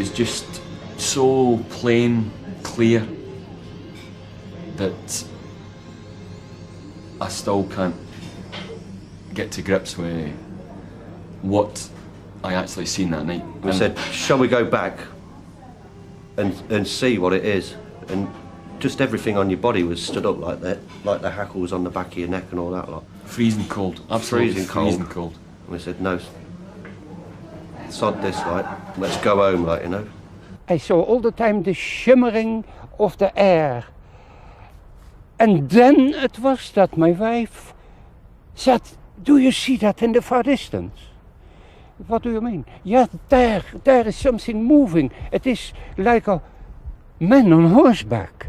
was just so plain, clear, that I still can't get to grips with what I actually seen that night. We said, shall we go back and see what it is? And just everything on your body was stood up like that, like the hackles on the back of your neck and all that lot. Freezing cold, absolutely freezing cold. And we said, no, sod this, like, let's go home, like, you know. I saw all the time the shimmering of the air. And then it was that my wife said, do you see that in the far distance? What do you mean? Yeah, there is something moving. It is like a man on horseback.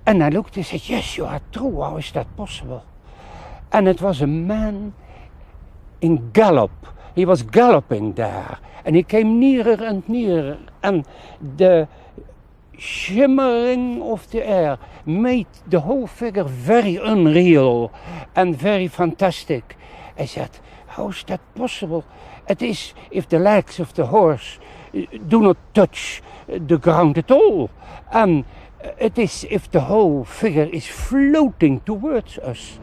And I looked and said, yes, you are true, how is that possible? And it was a man in gallop. He was galloping there, and he came nearer and nearer, and the shimmering of the air made the whole figure very unreal and very fantastic. I said, how is that possible? It is if the legs of the horse do not touch the ground at all, and it is if the whole figure is floating towards us.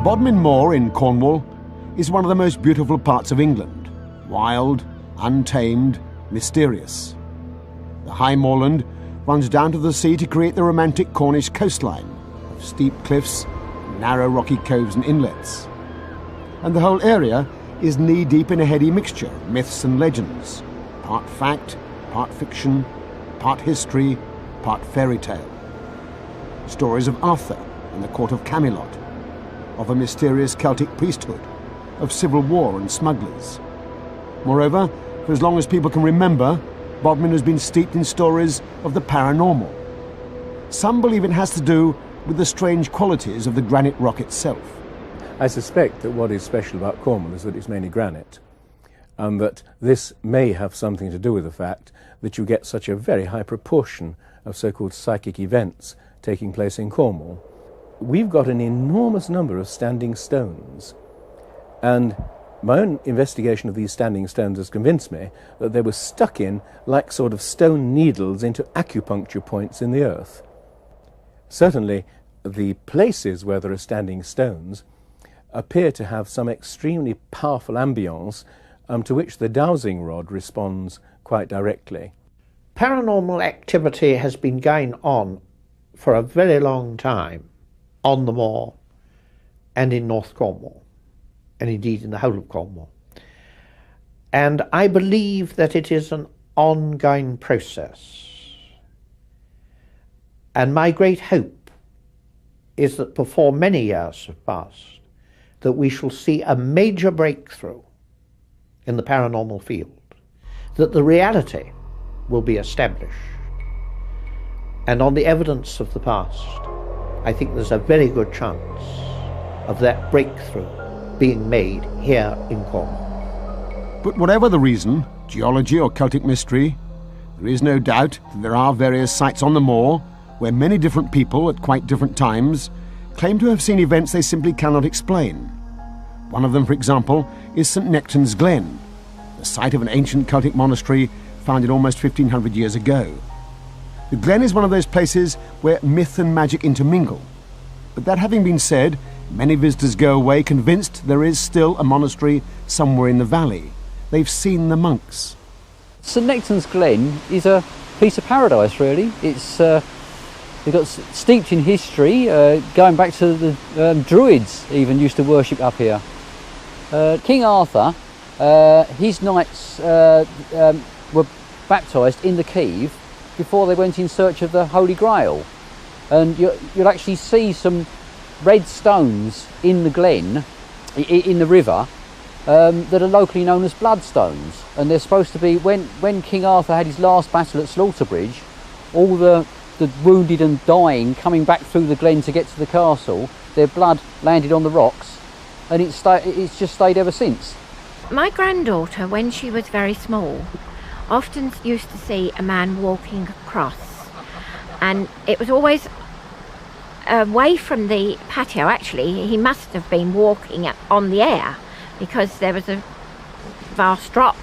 Bodmin Moor in Cornwall is one of the most beautiful parts of England. Wild, untamed, mysterious. The high moorland runs down to the sea to create the romantic Cornish coastline of steep cliffs, narrow rocky coves and inlets. And the whole area is knee-deep in a heady mixture of myths and legends, part fact, part fiction, part history, part fairy tale. Stories of Arthur and the court of Camelot, of a mysterious Celtic priesthood, of civil war and smugglers. Moreover, for as long as people can remember, Bodmin has been steeped in stories of the paranormal. Some believe it has to do with the strange qualities of the granite rock itself. I suspect that what is special about Cornwall is that it's mainly granite, and that this may have something to do with the fact that you get such a very high proportion of so-called psychic events taking place in Cornwall. We've got an enormous number of standing stones, and my own investigation of these standing stones has convinced me that they were stuck in like sort of stone needles into acupuncture points in the earth. Certainly, the places where there are standing stones appear to have some extremely powerful ambience to which the dowsing rod responds quite directly. Paranormal activity has been going on for a very long time on the moor and in North Cornwall, and indeed in the whole of Cornwall. And I believe that it is an ongoing process. And my great hope is that before many years have passed, that we shall see a major breakthrough in the paranormal field, that the reality will be established. And on the evidence of the past, I think there's a very good chance of that breakthrough being made here in Cornwall. But whatever the reason, geology or Celtic mystery, there is no doubt that there are various sites on the moor where many different people at quite different times claim to have seen events they simply cannot explain. One of them, for example, is St Nectan's Glen, the site of an ancient Celtic monastery founded almost 1500 years ago. The glen is one of those places where myth and magic intermingle. But that having been said, many visitors go away convinced there is still a monastery somewhere in the valley. They've seen the monks. St Nectan's Glen is a piece of paradise, really. It's they've got steeped in history, going back to the Druids even used to worship up here. King Arthur, his knights were baptised in the Cave before they went in search of the Holy Grail. And you'll actually see some red stones in the glen, in the river, that are locally known as bloodstones. And they're supposed to be, when King Arthur had his last battle at Slaughter-Bridge, all the wounded and dying coming back through the glen to get to the castle, their blood landed on the rocks, and it's just stayed ever since. My granddaughter, when she was very small, often used to see a man walking across, and it was always away from the patio. Actually, he must have been walking on the air because there was a vast drop,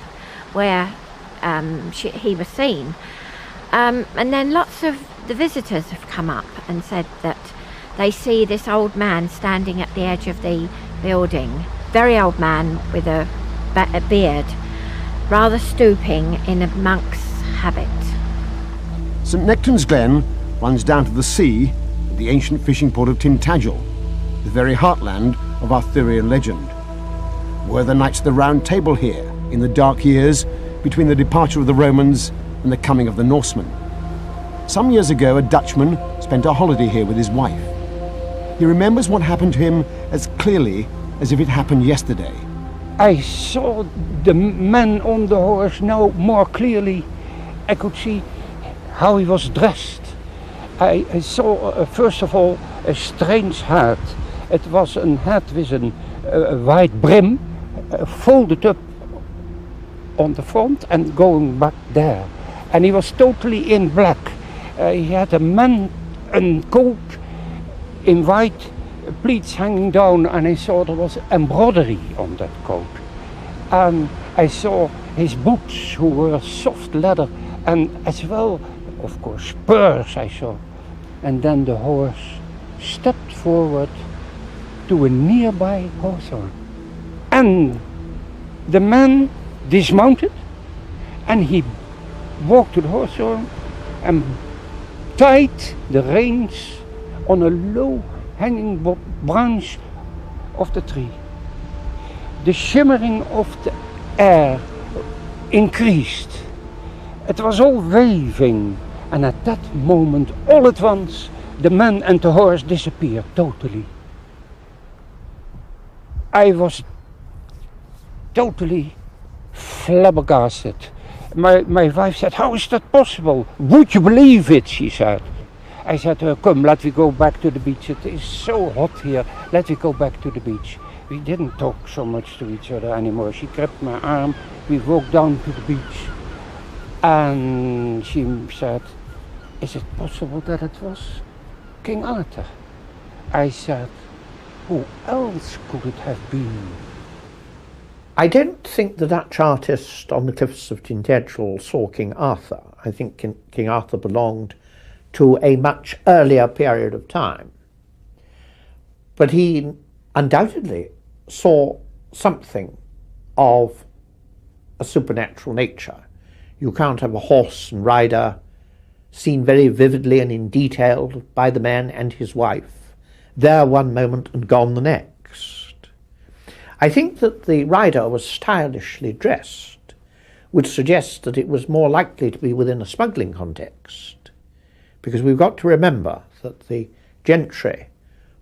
where he was seen. And then lots of the visitors have come up and said that they see this old man standing at the edge of the building, very old man with a beard, rather stooping in a monk's habit. St Nectan's Glen runs down to the sea at the ancient fishing port of Tintagel, the very heartland of Arthurian legend. Were the Knights of the Round Table here in the dark years between the departure of the Romans and the coming of the Norsemen? Some years ago, a Dutchman spent a holiday here with his wife. He remembers what happened to him as clearly as if it happened yesterday. I saw the man on the horse now more clearly. I could see how he was dressed. I saw, first of all, a strange hat. It was a hat with a white brim, folded up on the front and going back there. And he was totally in black. He had a coat in white, pleats hanging down, and I saw there was embroidery on that coat. And I saw his boots, who were soft leather, and as well, of course, spurs I saw. And then the horse stepped forward to a nearby hawthorn. And the man dismounted, and he walked to the hawthorn and tied the reins on a low hanging branch of the tree. The shimmering of the air increased. It was all waving, and at that moment, all at once, the man and the horse disappeared totally. I was totally flabbergasted. My wife said, "How is that possible? Would you believe it?" she said. I said to her, "Come, let me go back to the beach. It is so hot here. Let me go back to the beach." We didn't talk so much to each other anymore. She grabbed my arm. We walked down to the beach. And she said, "Is it possible that it was King Arthur?" I said, "Who else could it have been?" I don't think the Dutch artist on the cliffs of Tintagel saw King Arthur. I think King Arthur belonged to a much earlier period of time. But he undoubtedly saw something of a supernatural nature. You can't have a horse and rider seen very vividly and in detail by the man and his wife, there one moment and gone the next. I think that the rider was stylishly dressed, which suggests that it was more likely to be within a smuggling context, because we've got to remember that the gentry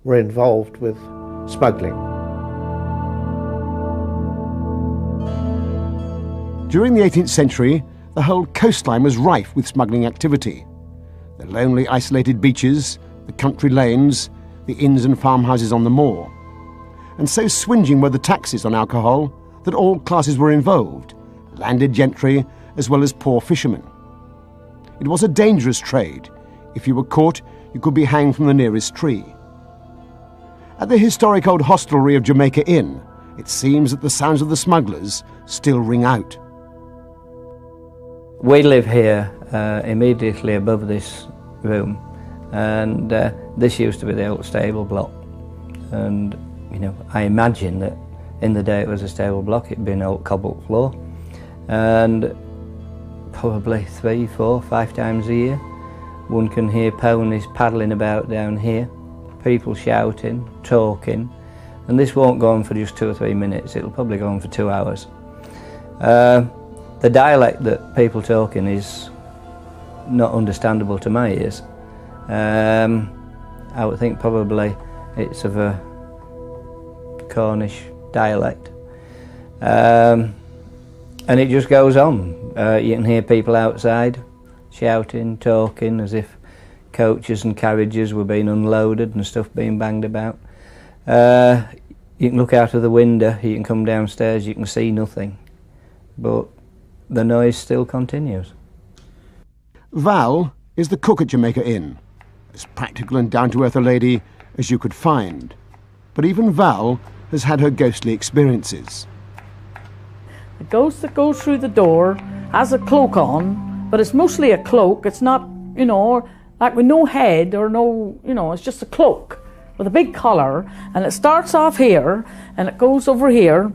were involved with smuggling. During the 18th century, the whole coastline was rife with smuggling activity. The lonely isolated beaches, the country lanes, the inns and farmhouses on the moor. And so swinging were the taxes on alcohol that all classes were involved, landed gentry as well as poor fishermen. It was a dangerous trade. If you were caught, you could be hanged from the nearest tree. At the historic old hostelry of Jamaica Inn, it seems that the sounds of the smugglers still ring out. We live here immediately above this room, and this used to be the old stable block. And you know, I imagine that in the day it was a stable block, it'd been an old cobbled floor, and probably 3, 4, 5 times a year one can hear ponies paddling about down here, people shouting, talking, and this won't go on for just 2 or 3 minutes, it'll probably go on for 2 hours. The dialect that people talking is not understandable to my ears. I would think probably it's of a Cornish dialect. And it just goes on. You can hear people outside shouting, talking, as if coaches and carriages were being unloaded and stuff being banged about. You can look out of the window, you can come downstairs, you can see nothing. But the noise still continues. Val is the cook at Jamaica Inn, as practical and down-to-earth a lady as you could find. But even Val has had her ghostly experiences. A ghost that goes through the door has a cloak on, but it's mostly a cloak. It's not, you know, like with no head or no, you know, it's just a cloak with a big collar, and it starts off here and it goes over here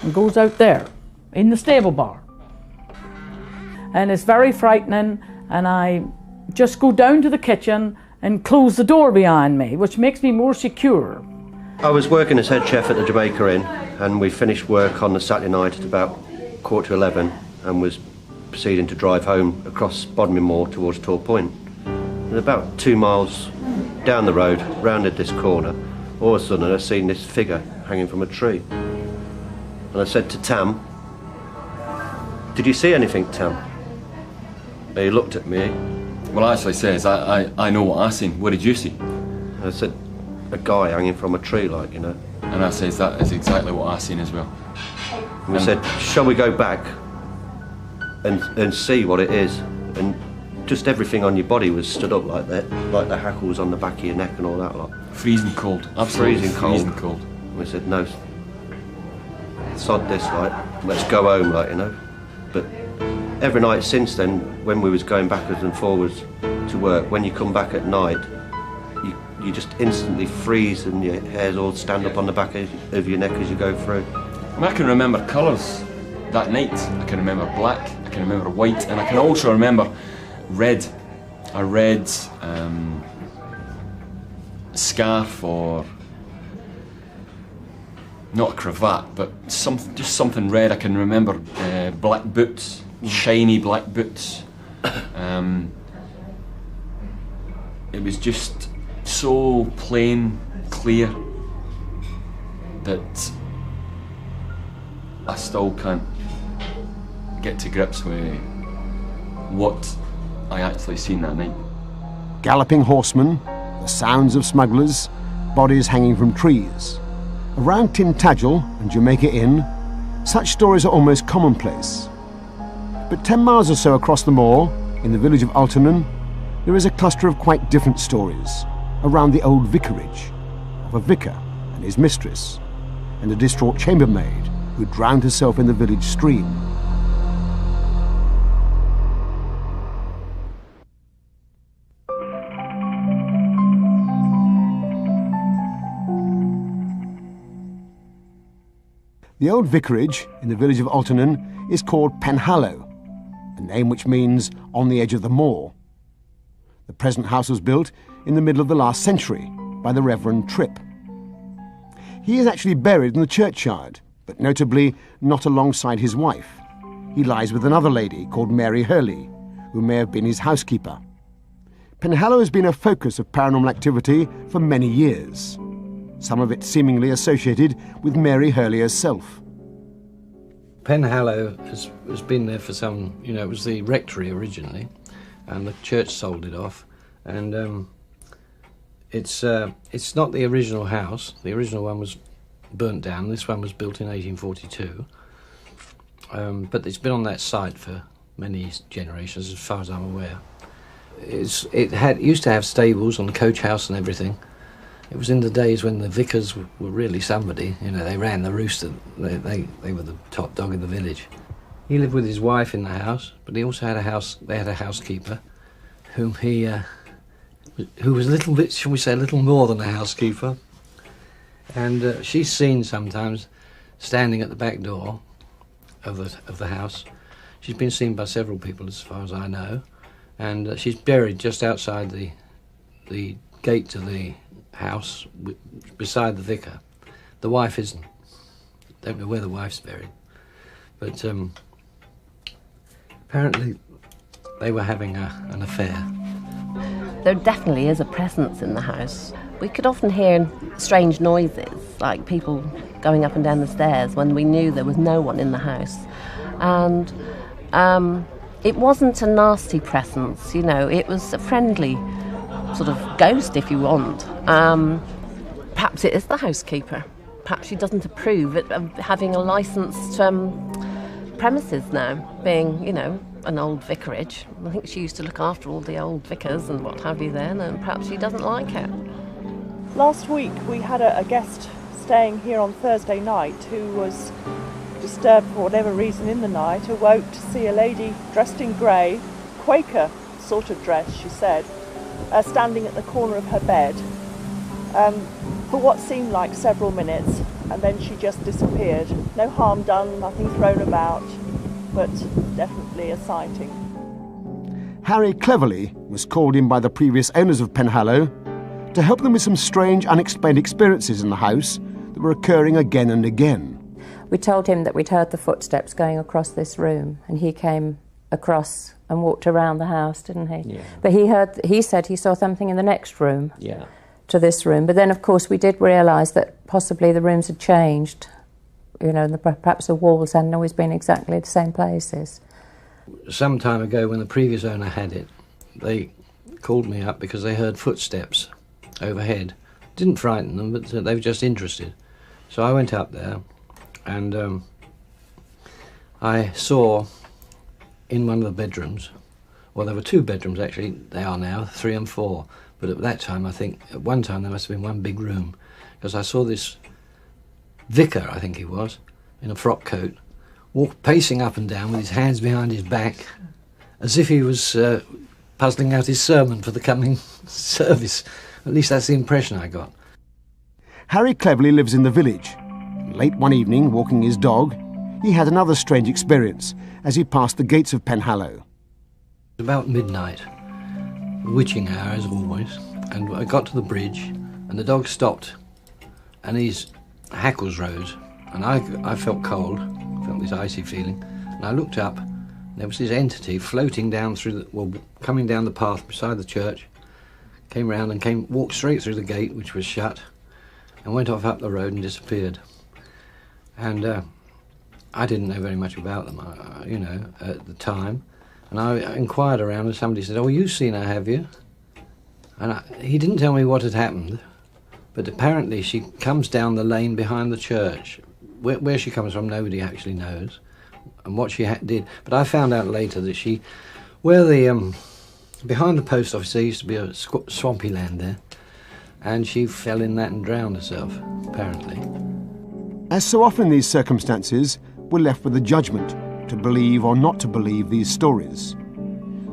and goes out there in the stable bar. And it's very frightening, and I just go down to the kitchen and close the door behind me, which makes me more secure. I was working as head chef at the Jamaica Inn, and we finished work on the Saturday night at about 11:15 and was proceeding to drive home across Bodmin Moor towards Tor Point. And about 2 miles down the road, rounded this corner, all of a sudden I seen this figure hanging from a tree. And I said to Tam, "Did you see anything, Tam?" And he looked at me. Well, actually says, I know what I seen. What did you see? I said, "A guy hanging from a tree, like, you know." And I says, that is exactly what I seen as well. And we said, "Shall we go back and see what it is?" And just everything on your body was stood up like that, like the hackles on the back of your neck and all that lot. Freezing cold, absolutely freezing cold. And we said, "No, sod this, like, let's go home, like, you know." But every night since then, when we was going backwards and forwards to work, when you come back at night, you just instantly freeze and your hairs all stand up on the back of your neck as you go through. I can remember colours that night. I can remember black, I can remember white, and I can also remember red. A red scarf, or not a cravat, but just something red. I can remember black boots, shiny black boots. It was just so plain, clear, that I still can't get to grips with what I actually seen that night. Galloping horsemen, the sounds of smugglers, bodies hanging from trees. Around Tintagel and Jamaica Inn, such stories are almost commonplace. But 10 miles or so across the moor, in the village of Altonan, there is a cluster of quite different stories around the old vicarage, of a vicar and his mistress, and a distraught chambermaid who drowned herself in the village stream. The old vicarage in the village of Altonan is called Penhallow, a name which means on the edge of the moor. The present house was built in the middle of the last century by the Reverend Tripp. He is actually buried in the churchyard, but notably not alongside his wife. He lies with another lady called Mary Hurley, who may have been his housekeeper. Penhallow has been a focus of paranormal activity for many years, some of it seemingly associated with Mary Hurley herself. Penhallow has been there for some, you know, it was the rectory originally, and the church sold it off, and it's not the original house. The original one was burnt down. This one was built in 1842, but it's been on that site for many generations, as far as I'm aware. It used to have stables and coach house and everything. It was in the days when the vicars were really somebody. You know, they ran the rooster. They were the top dog in the village. He lived with his wife in the house, but he also had a house. They had a housekeeper, who was a little bit, shall we say, a little more than a housekeeper. And she's seen sometimes standing at the back door of the house. She's been seen by several people, as far as I know, and she's buried just outside the gate to the house, beside the vicar. The wife isn't. Don't know where the wife's buried, but apparently they were having an affair. There definitely is a presence in the house. We could often hear strange noises, like people going up and down the stairs, when we knew there was no one in the house. And it wasn't a nasty presence, you know, it was a friendly sort of ghost, if you want. Perhaps it is the housekeeper. Perhaps she doesn't approve of having a licensed premises now, being, you know, an old vicarage. I think she used to look after all the old vicars and what have you then, and perhaps she doesn't like it. Last week we had a guest staying here on Thursday night who was disturbed for whatever reason in the night, awoke to see a lady dressed in grey, Quaker sort of dress, she said, standing at the corner of her bed for what seemed like several minutes, and then she just disappeared. No harm done, nothing thrown about, but definitely a sighting. Harry Cleverly was called in by the previous owners of Penhallow to help them with some strange, unexplained experiences in the house that were occurring again and again. We told him that we'd heard the footsteps going across this room, and he came across and walked around the house, didn't he? Yeah. But he said he saw something in the next room to this room. But then, of course, we did realise that possibly the rooms had changed. You know, perhaps the walls hadn't always been exactly the same places. Some time ago, when the previous owner had it, they called me up because they heard footsteps overhead. Didn't frighten them, but they were just interested. So I went up there, and I saw in one of the bedrooms, well, there were 2 bedrooms actually, they are now, 3 and 4, but at that time, I think, at one time there must have been one big room, because I saw this vicar, I think he was, in a frock coat, pacing up and down with his hands behind his back, as if he was puzzling out his sermon for the coming service. At least that's the impression I got. Harry Cleverly lives in the village. Late one evening, walking his dog, he had another strange experience as he passed the gates of Penhallow. About midnight, witching hour as always, and I got to the bridge, and the dog stopped, and his hackles rose, and I felt cold, felt this icy feeling, and I looked up, and there was this entity floating down coming down the path beside the church, came round and walked straight through the gate, which was shut, and went off up the road and disappeared. And I didn't know very much about them, at the time. And I inquired around, and somebody said, "Oh, you've seen her, have you?" And he didn't tell me what had happened, but apparently she comes down the lane behind the church. Where she comes from, nobody actually knows, and what she did. But I found out later that behind the post office, there used to be a swampy land there, and she fell in that and drowned herself, apparently. As so often in these circumstances, we're left with a judgment to believe or not to believe these stories.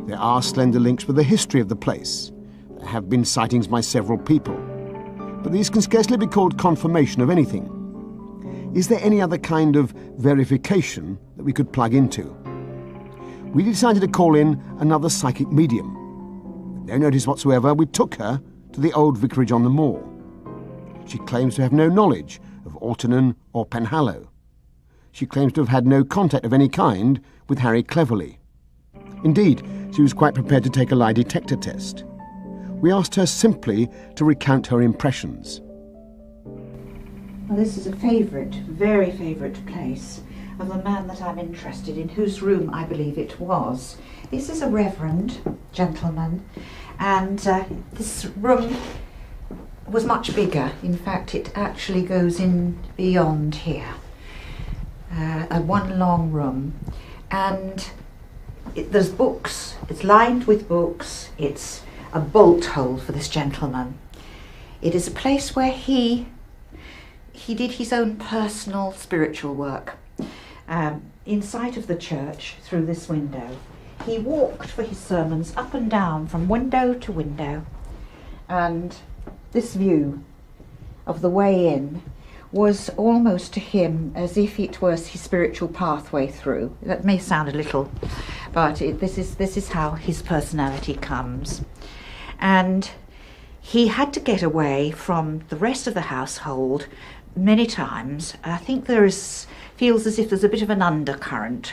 There are slender links with the history of the place. There have been sightings by several people, but these can scarcely be called confirmation of anything. Is there any other kind of verification that we could plug into? We decided to call in another psychic medium. With no notice whatsoever, we took her to the old vicarage on the Moor. She claims to have no knowledge of Altonan or Penhallow. She claims to have had no contact of any kind with Harry Cleverly. Indeed, she was quite prepared to take a lie detector test. We asked her simply to recount her impressions. Well, this is a favourite, very favourite place of the man that I'm interested in, whose room I believe it was. This is a reverend gentleman, and this room was much bigger. In fact, it actually goes in beyond here. One long room, and there's books. It's lined with books. It's a bolt hole for this gentleman. It is a place where he did his own personal spiritual work. In sight of the church, through this window, he walked for his sermons up and down from window to window, and this view of the way in was almost to him as if it was his spiritual pathway through. That may sound a little, but this is how his personality comes. And he had to get away from the rest of the household many times. I think feels as if there's a bit of an undercurrent,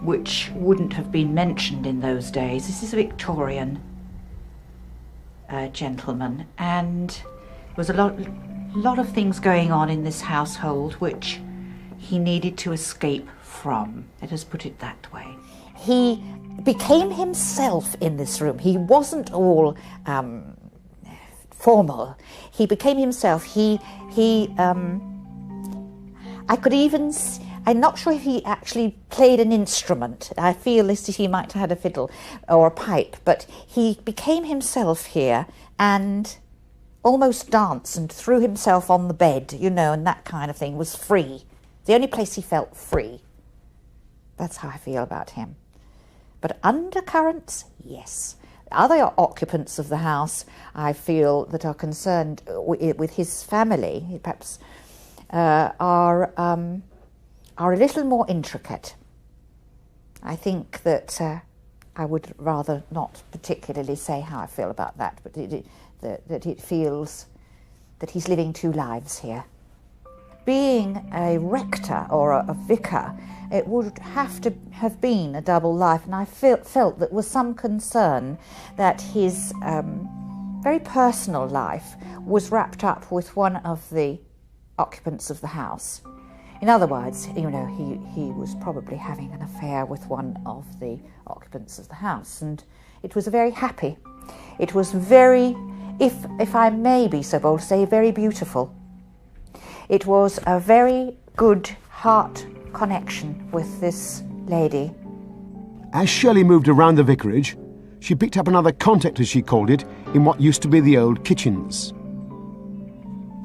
which wouldn't have been mentioned in those days. This is a Victorian gentleman, and there was a lot of things going on in this household which he needed to escape from. Let us put it that way. He became himself in this room. He wasn't all formal. He became himself. I'm not sure if he actually played an instrument. I feel as if he might have had a fiddle or a pipe, but he became himself here and almost danced and threw himself on the bed, and that kind of thing, was free The only place he felt free. That's how I feel about him. But undercurrents, yes. Other occupants of the house, I feel, that are concerned with his family, perhaps, are a little more intricate. I think that I would rather not particularly say how I feel about that, but that it feels that he's living two lives here. Being a rector or a vicar, it would have to have been a double life, and I felt that was some concern that his very personal life was wrapped up with one of the occupants of the house. In other words, you know, he was probably having an affair with one of the occupants of the house, and it was very happy. It was very, if I may be so bold to say, very beautiful. It was a very good heart connection with this lady. As Shirley moved around the vicarage, she picked up another contact, as she called it, in what used to be the old kitchens.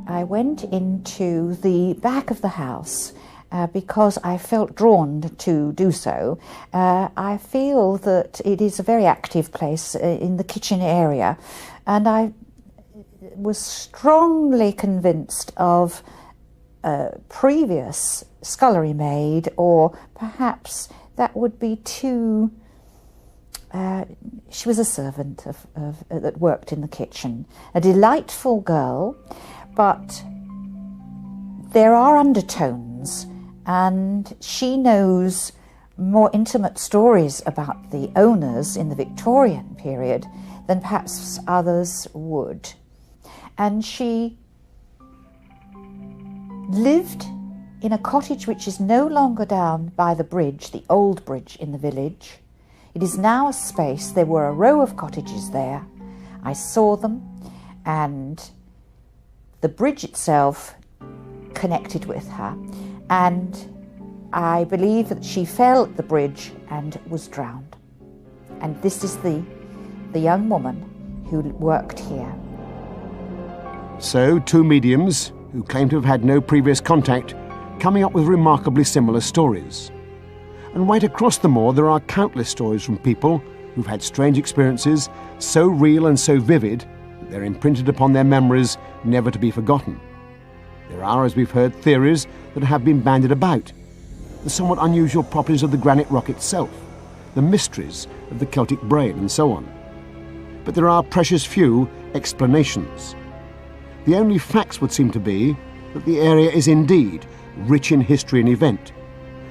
I went into the back of the house because I felt drawn to do so. I feel that it is a very active place in the kitchen area, and I was strongly convinced of previous scullery maid, or perhaps that would be too... she was a servant that worked in the kitchen. A delightful girl, but there are undertones, and she knows more intimate stories about the owners in the Victorian period than perhaps others would. And she lived in a cottage which is no longer down by the bridge, the old bridge in the village. It is now a space. There were a row of cottages there. I saw them, and the bridge itself connected with her, and I believe that she fell at the bridge and was drowned. And this is the young woman who worked here. So, two mediums, who claim to have had no previous contact, coming up with remarkably similar stories. And right across the moor there are countless stories from people who've had strange experiences so real and so vivid that they're imprinted upon their memories, never to be forgotten. There are, as we've heard, theories that have been bandied about. The somewhat unusual properties of the granite rock itself, the mysteries of the Celtic brain, and so on. But there are precious few explanations. The only facts would seem to be that the area is indeed rich in history and event,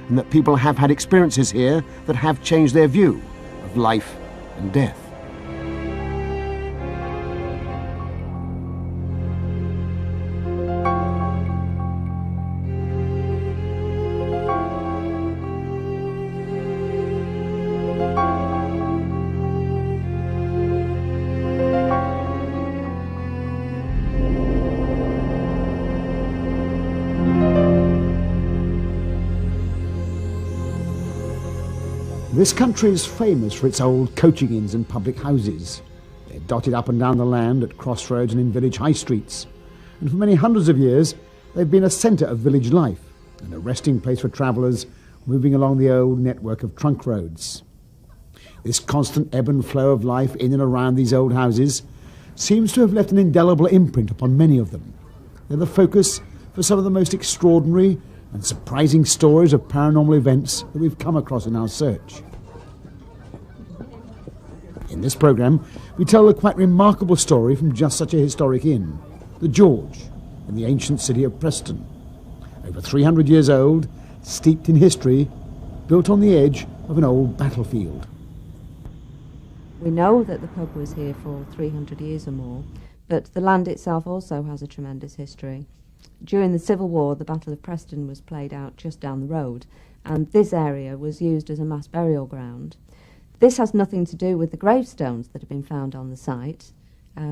and that people have had experiences here that have changed their view of life and death. This country is famous for its old coaching inns and public houses. They're dotted up and down the land at crossroads and in village high streets. And for many hundreds of years, they've been a centre of village life and a resting place for travellers moving along the old network of trunk roads. This constant ebb and flow of life in and around these old houses seems to have left an indelible imprint upon many of them. They're the focus for some of the most extraordinary and surprising stories of paranormal events that we've come across in our search. In this programme, we tell a quite remarkable story from just such a historic inn, the George, in the ancient city of Preston. Over 300 years old, steeped in history, built on the edge of an old battlefield. We know that the pub was here for 300 years or more, but the land itself also has a tremendous history. During the Civil War, the Battle of Preston was played out just down the road, and this area was used as a mass burial ground. This has nothing to do with the gravestones that have been found on the site,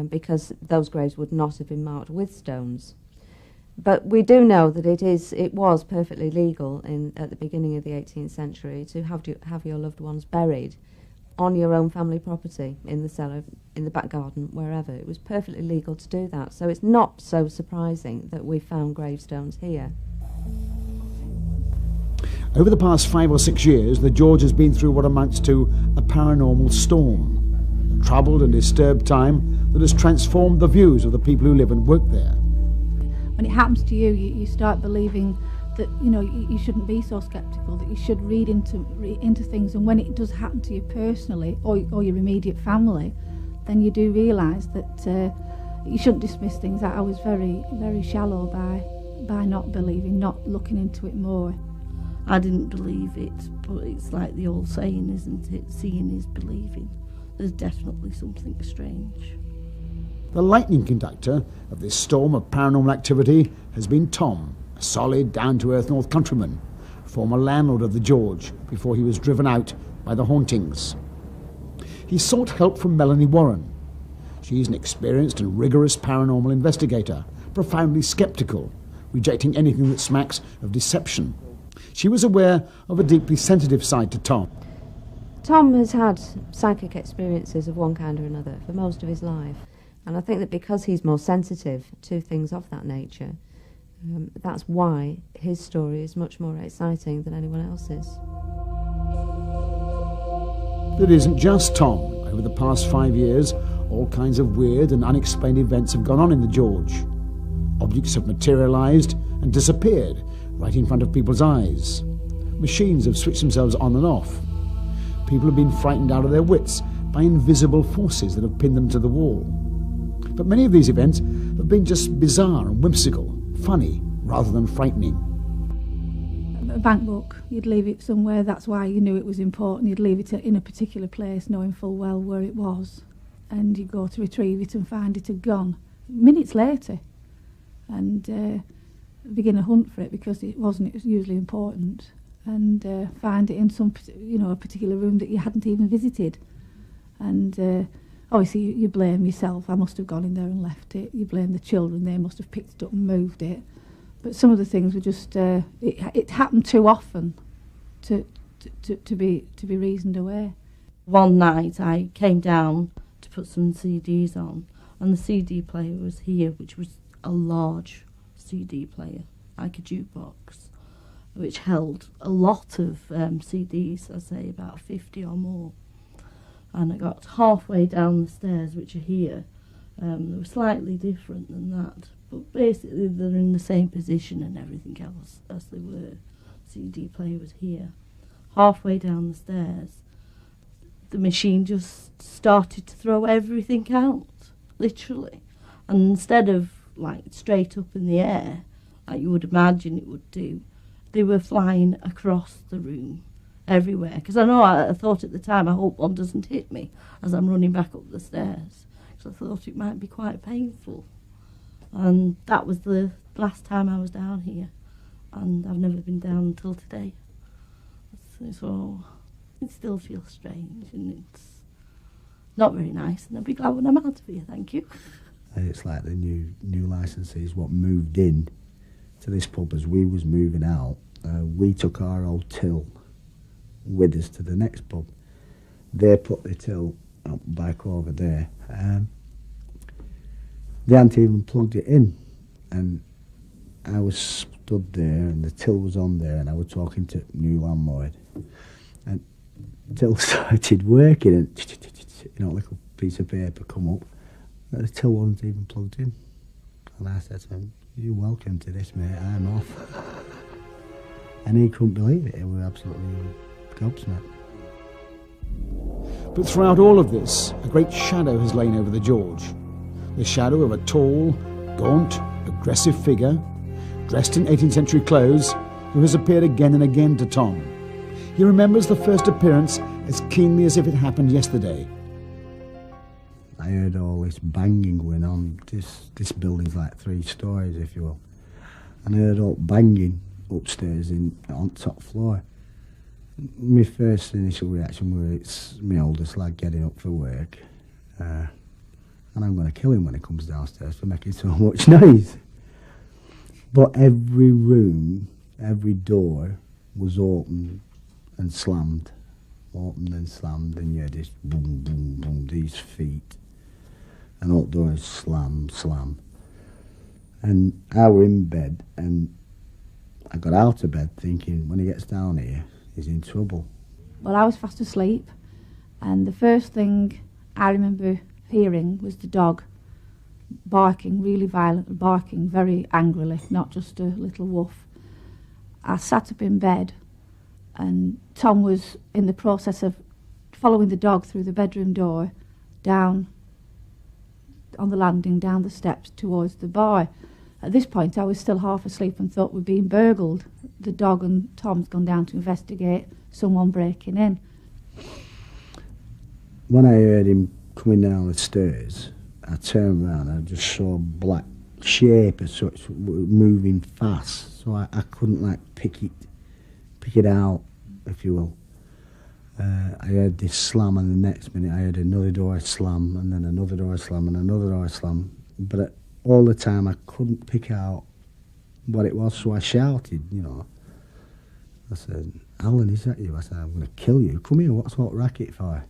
because those graves would not have been marked with stones. But we do know that it was perfectly legal at the beginning of the 18th century to have your loved ones buried on your own family property, in the cellar, in the back garden, wherever. It was perfectly legal to do that, so it's not so surprising that we found gravestones here. Over the past 5 or 6 years, the George has been through what amounts to a paranormal storm. A troubled and disturbed time that has transformed the views of the people who live and work there. When it happens to you, you start believing that, you know, you shouldn't be so sceptical, that you should read into things, and when it does happen to you personally or your immediate family, then you do realise that you shouldn't dismiss things. I was very, very shallow by not believing, not looking into it more. I didn't believe it, but it's like the old saying, isn't it? Seeing is believing. There's definitely something strange. The lightning conductor of this storm of paranormal activity has been Tom, a solid, down-to-earth North Countryman, former landlord of the George before he was driven out by the hauntings. He sought help from Melanie Warren. She's an experienced and rigorous paranormal investigator, profoundly sceptical, rejecting anything that smacks of deception. She was aware of a deeply sensitive side to Tom. Tom has had psychic experiences of one kind or another for most of his life, and I think that because he's more sensitive to things of that nature, that's why his story is much more exciting than anyone else's. It isn't just Tom. Over the past 5 years, all kinds of weird and unexplained events have gone on in the George. Objects have materialised and disappeared right in front of people's eyes. Machines have switched themselves on and off. People have been frightened out of their wits by invisible forces that have pinned them to the wall. But many of these events have been just bizarre and whimsical, funny, rather than frightening. A bank book, you'd leave it somewhere, that's why you knew it was important. You'd leave it in a particular place, knowing full well where it was, and you go to retrieve it and find it had gone minutes later, and begin a hunt for it because it was usually important, and find it in some, a particular room that you hadn't even visited. And obviously you blame yourself. I must have gone in there and left it. You blame the children. They must have picked it up and moved it. But some of the things were just it happened too often to be reasoned away. One night I came down to put some CDs on, and the CD player was here, which was a large CD player, like a jukebox, which held a lot of CDs, I say about 50 or more. And I got halfway down the stairs, which are here. They were slightly different than that, but basically they're in the same position and everything else as they were. CD player was here. Halfway down the stairs, the machine just started to throw everything out, literally. And instead of like straight up in the air, like you would imagine it would do, they were flying across the room everywhere. Because I thought at the time, I hope one doesn't hit me as I'm running back up the stairs, because I thought it might be quite painful. And that was the last time I was down here, and I've never been down until today. So it still feels strange, and it's not very nice, and I'll be glad when I'm out of here, thank you. And it's like the new licensees what moved in to this pub as we was moving out. We took our old till with us to the next pub. They put the till up back over there. They hadn't even plugged it in, and I was stood there and the till was on there, and I was talking to the new landlord, and the till started working, and a little piece of paper come up. The till wasn't even plugged in. And I said to him, "You're welcome to this, mate, I'm off." And he couldn't believe it. He was absolutely gobsmacked. But throughout all of this, a great shadow has lain over the George. The shadow of a tall, gaunt, aggressive figure, dressed in 18th century clothes, who has appeared again and again to Tom. He remembers the first appearance as keenly as if it happened yesterday. I heard all this banging going on. This building's like 3 stories, if you will. And I heard all banging upstairs on top floor. My first initial reaction was it's my oldest lad getting up for work. And I'm going to kill him when he comes downstairs for making so much noise. But every room, every door was opened and slammed. Opened and slammed, and you had this boom, boom, boom, these feet. And all doors slam, slam. And I were in bed, and I got out of bed thinking when he gets down here, he's in trouble. Well, I was fast asleep, and the first thing I remember hearing was the dog barking, really violent, barking very angrily, not just a little woof. I sat up in bed, and Tom was in the process of following the dog through the bedroom door, down on the landing, down the steps towards the bar. At this point, I was still half asleep and thought we'd been burgled. The dog and Tom's gone down to investigate someone breaking in. When I heard him coming down the stairs, I turned around and I just saw a black shape as such moving fast, so I couldn't like pick it out, if you will. I heard this slam, and the next minute I heard another door slam, and then another door slam, and another door slam. But all the time I couldn't pick out what it was, so I shouted, you know. I said, "Alan, is that you?" I said, "I'm going to kill you. Come here, what's that racket for?"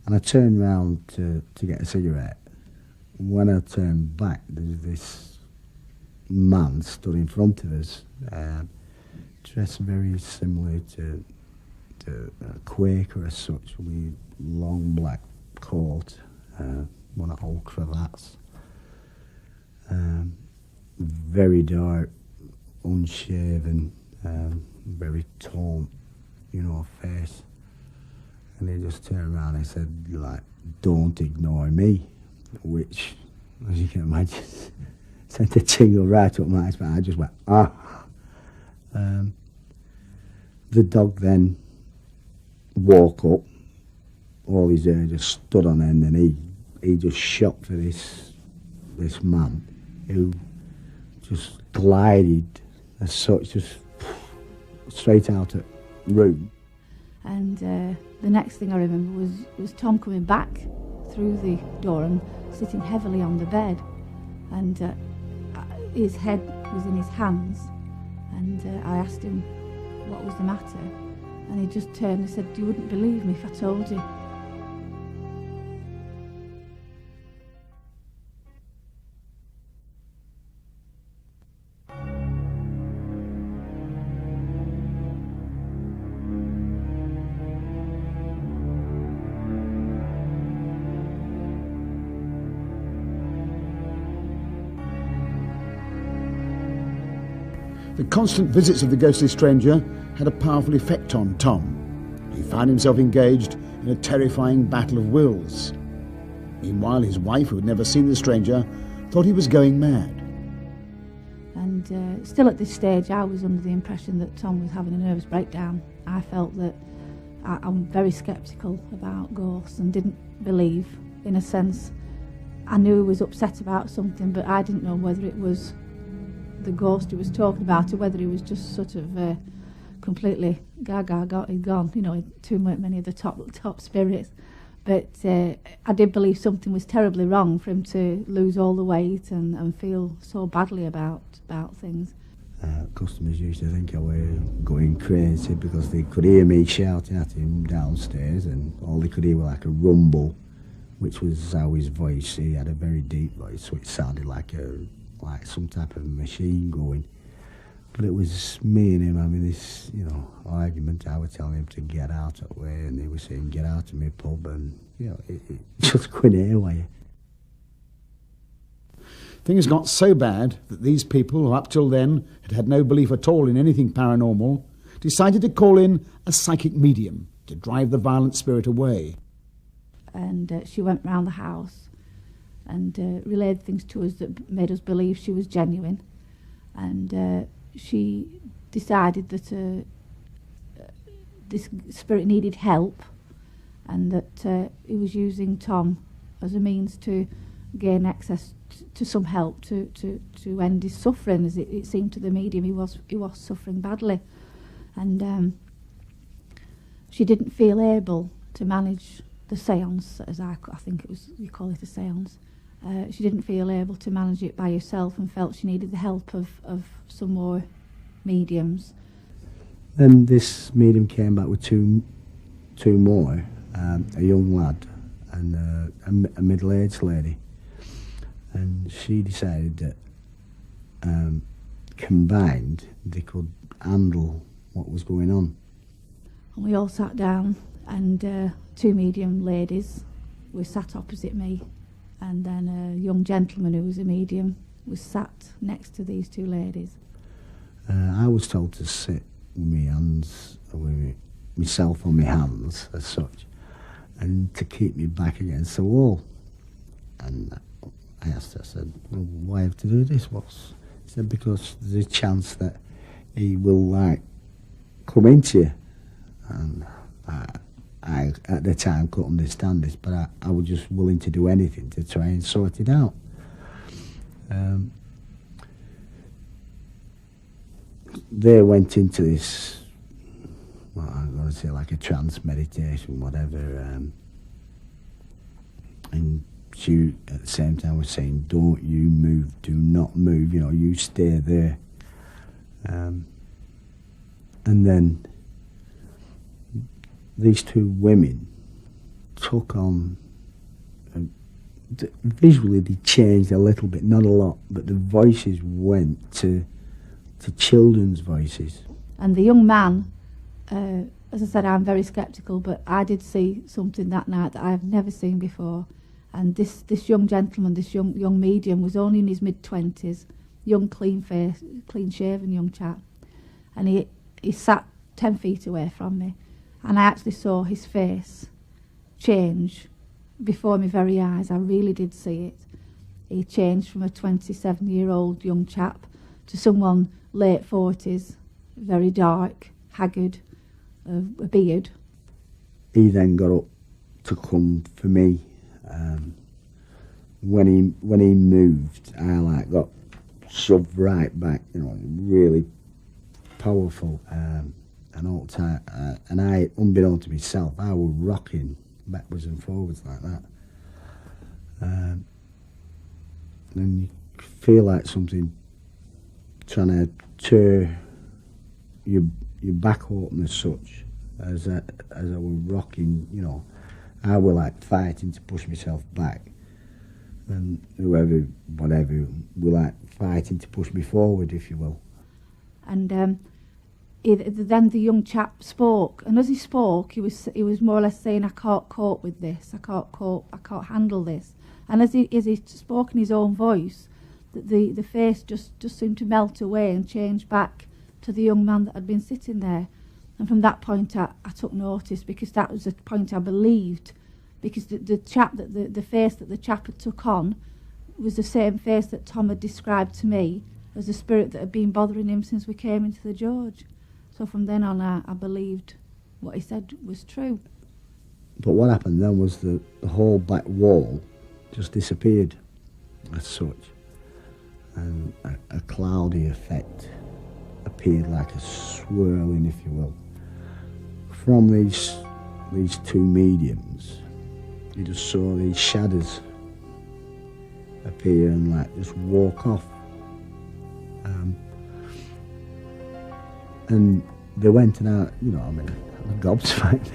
And I turned round to get a cigarette. When I turned back, there's this man stood in front of us, dressed very similar to a Quaker as such, with long black coat, one of old cravats, very dark, unshaven, very tall, you know, face. And he just turned around and said, like, "Don't ignore me," which, as you can imagine, sent a tingle right up my spine. I just went, "Ah." The dog then woke up, all his hair just stood on end, and he just shot for this man, who just glided as such, just straight out of the room. And the next thing I remember was Tom coming back through the door and sitting heavily on the bed, and his head was in his hands, and I asked him what was the matter, and he just turned and said, "You wouldn't believe me if I told you." The constant visits of the ghostly stranger had a powerful effect on Tom. He found himself engaged in a terrifying battle of wills. Meanwhile, his wife, who had never seen the stranger, thought he was going mad. And still at this stage, I was under the impression that Tom was having a nervous breakdown. I felt that I'm very sceptical about ghosts and didn't believe, in a sense. I knew he was upset about something, but I didn't know whether it was the ghost he was talking about or whether he was just sort of completely gone, you know, too many of the top spirits. But I did believe something was terribly wrong for him to lose all the weight and feel so badly about things. Customers used to think I was going crazy because they could hear me shouting at him downstairs, and all they could hear was like a rumble, which was how his voice, he had a very deep voice, so it sounded like some type of machine going. But it was me and him having this, you know, argument. I was telling him to get out that way, and he was saying, "Get out of my pub," and, you know, it just couldn't hear away. Things got so bad that these people, who up till then had had no belief at all in anything paranormal, decided to call in a psychic medium to drive the violent spirit away. And she went round the house and relayed things to us that made us believe she was genuine. And she decided that this spirit needed help, and that he was using Tom as a means to gain access to some help to end his suffering. As it seemed to the medium, he was suffering badly, and she didn't feel able to manage the séance, as I think it was, you call it a séance. She didn't feel able to manage it by herself and felt she needed the help of some more mediums. Then this medium came back with two more, a young lad and a middle-aged lady. And she decided that combined, they could handle what was going on. And we all sat down, and two medium ladies were sat opposite me, and then a young gentleman who was a medium was sat next to these two ladies. I was told to sit with my hands, with myself on my hands as such, and to keep me back against the wall. And I asked her, I said, well, why have to do this? He said, because there's a chance that he will, like, come into you. And I at the time, couldn't understand this, but I was just willing to do anything to try and sort it out. They went into this, well, I'm going to say like a trance meditation, whatever, and she at the same time was saying, don't you move, do not move, you know, you stay there. And then these two women took on, visually they changed a little bit, not a lot, but the voices went to children's voices. And the young man, as I said, I'm very sceptical, but I did see something that night that I've never seen before. And this young gentleman, this young medium, was only in his mid-20s, young, clean-shaven young chap. And he sat 10 feet away from me, and I actually saw his face change before my very eyes. I really did see it. He changed from a 27-year-old young chap to someone late 40s, very dark, haggard, a beard. He then got up to come for me. When he moved, I like got shoved right back, you know, really powerful, and all the time. And I, unbeknown to myself, I was rocking backwards and forwards like that. And you feel like something trying to tear your back open as such, as I was rocking, you know. I was like fighting to push myself back, and whoever, whatever, were like fighting to push me forward, if you will. And then the young chap spoke, and as he spoke, he was more or less saying, "I can't cope with this. I can't handle this." And as he spoke in his own voice, the face just seemed to melt away and change back to the young man that had been sitting there. And from that point, I took notice, because that was the point I believed, because the face that the chap had took on was the same face that Tom had described to me as the spirit that had been bothering him since we came into the George. So from then on, I believed what he said was true. But what happened then was the whole back wall just disappeared as such, and a cloudy effect appeared, like a swirling, if you will. From these two mediums, you just saw these shadows appear and like just walk off. And they went and out, you know, I mean, I'm gobsmacked.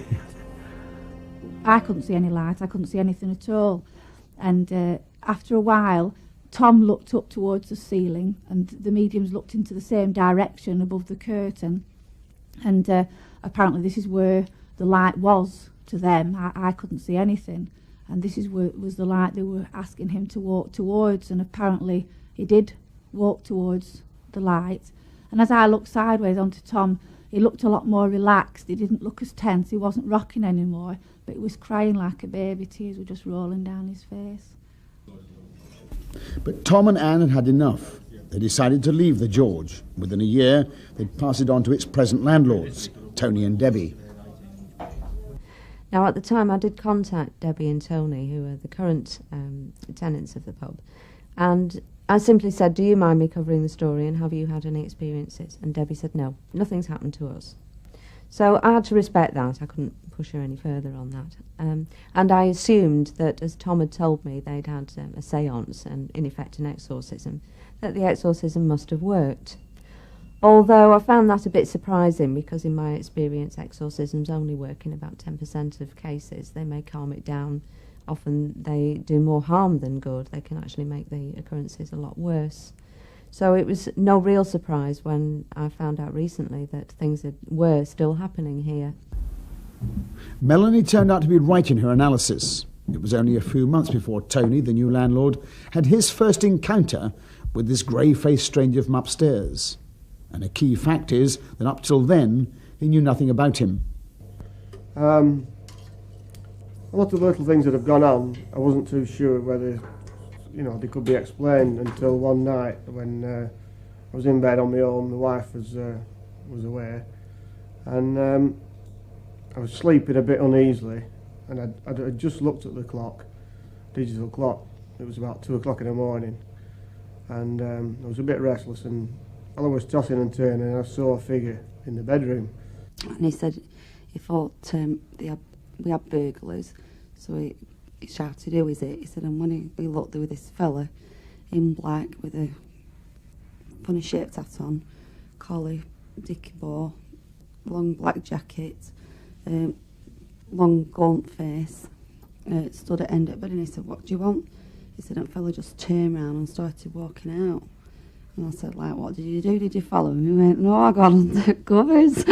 I couldn't see any light, I couldn't see anything at all. And after a while, Tom looked up towards the ceiling, and the mediums looked into the same direction above the curtain. And apparently this is where the light was to them. I couldn't see anything. And this is where was the light they were asking him to walk towards. And apparently he did walk towards the light. And as I looked sideways onto Tom, he looked a lot more relaxed. He didn't look as tense. He wasn't rocking anymore, but he was crying like a baby. Tears were just rolling down his face. But Tom and Anne had had enough. They decided to leave the George. Within a year, they'd pass it on to its present landlords, Tony and Debbie. Now, at the time, I did contact Debbie and Tony, who are the current tenants of the pub, and I simply said, "Do you mind me covering the story, and have you had any experiences?" And Debbie said, "No, nothing's happened to us." So I had to respect that. I couldn't push her any further on that. And I assumed that, as Tom had told me, they'd had a séance and, in effect, an exorcism, that the exorcism must have worked. Although I found that a bit surprising, because in my experience, exorcisms only work in about 10% of cases. They may calm it down. Often they do more harm than good. They can actually make the occurrences a lot worse. So it was no real surprise when I found out recently that things were still happening here. Melanie turned out to be right in her analysis. It was only a few months before Tony, the new landlord, had his first encounter with this grey-faced stranger from upstairs. And a key fact is that up till then, he knew nothing about him. A lot of little things that have gone on, I wasn't too sure whether, they could be explained until one night when I was in bed on my own, my wife was away, and I was sleeping a bit uneasily, and I'd just looked at the clock, digital clock. It was about 2 o'clock in the morning, and I was a bit restless, and while I was tossing and turning, I saw a figure in the bedroom. And he said he thought we had burglars, so he shouted, "Who is it?" He said, and when he looked, there was this fella in black with a funny shirt hat on, collar, dicky bow, long black jacket, long gaunt face, stood at end of bed, and he said, "What do you want?" He said, and the fella just turned round and started walking out. And I said, what did you do? Did you follow him? He went, "No, I got under covers."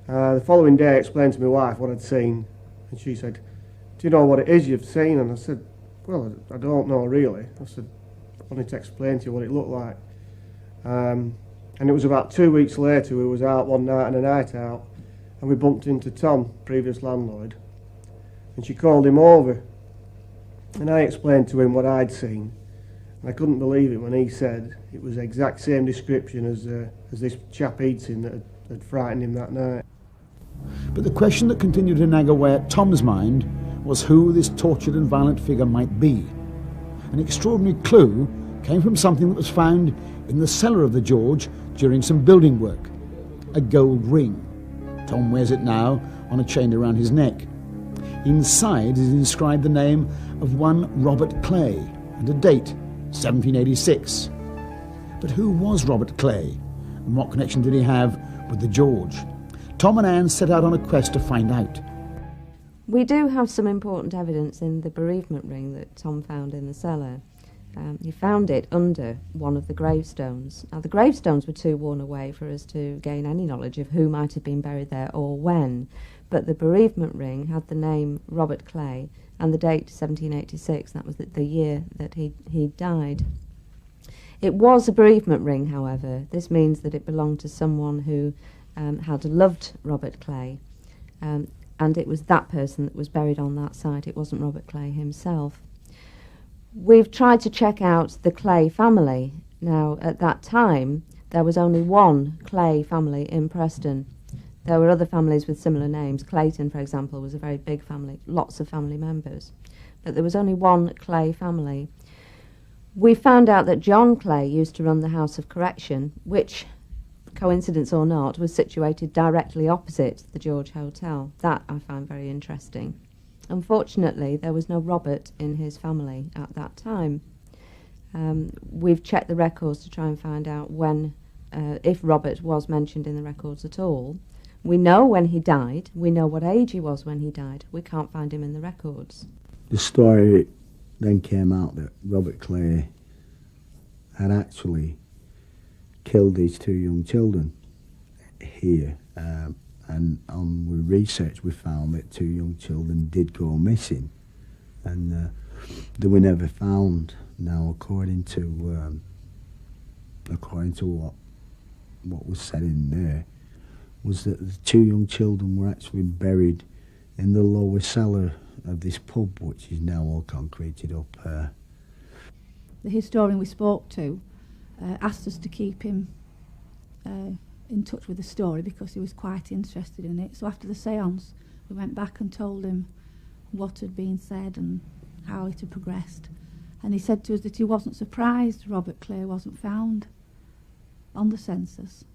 The following day I explained to my wife what I'd seen, and she said, "Do you know what it is you've seen?" And I said, "Well, I don't know really." I said, "I wanted to explain to you what it looked like." And it was about 2 weeks later, we was out one night on a night out, and we bumped into Tom, previous landlord, and she called him over, and I explained to him what I'd seen, and I couldn't believe it when he said it was the exact same description as this chap he'd seen that had frightened him that night. But the question that continued to nag away at Tom's mind was who this tortured and violent figure might be. An extraordinary clue came from something that was found in the cellar of the George during some building work. A gold ring. Tom wears it now on a chain around his neck. Inside is inscribed the name of one Robert Clay and a date, 1786. But who was Robert Clay, and what connection did he have with the George? Tom and Anne set out on a quest to find out. We do have some important evidence in the bereavement ring that Tom found in the cellar. He found it under one of the gravestones. Now, the gravestones were too worn away for us to gain any knowledge of who might have been buried there or when, but the bereavement ring had the name Robert Clay and the date 1786. That was the year that he died. It was a bereavement ring, however. This means that it belonged to someone who had loved Robert Clay, and it was that person that was buried on that site. It wasn't Robert Clay himself. We've tried to check out the Clay family. Now, at that time, there was only one Clay family in Preston. There were other families with similar names. Clayton, for example, was a very big family, lots of family members. But there was only one Clay family. We found out that John Clay used to run the House of Correction, which, coincidence or not, was situated directly opposite the George Hotel. That I found very interesting. Unfortunately, there was no Robert in his family at that time. We've checked the records to try and find out when, if Robert was mentioned in the records at all. We know when he died. We know what age he was when he died. We can't find him in the records. The story then came out that Robert Clay had actually killed his 2 young children here. And on research we found that 2 young children did go missing, and they were never found. Now, according to what was said in there, was that the 2 young children were actually buried in the lower cellar of this pub, which is now all concreted up. The historian we spoke to asked us to keep him in touch with the story because he was quite interested in it. So after the séance, we went back and told him what had been said and how it had progressed. And he said to us that he wasn't surprised Robert Clay wasn't found on the census,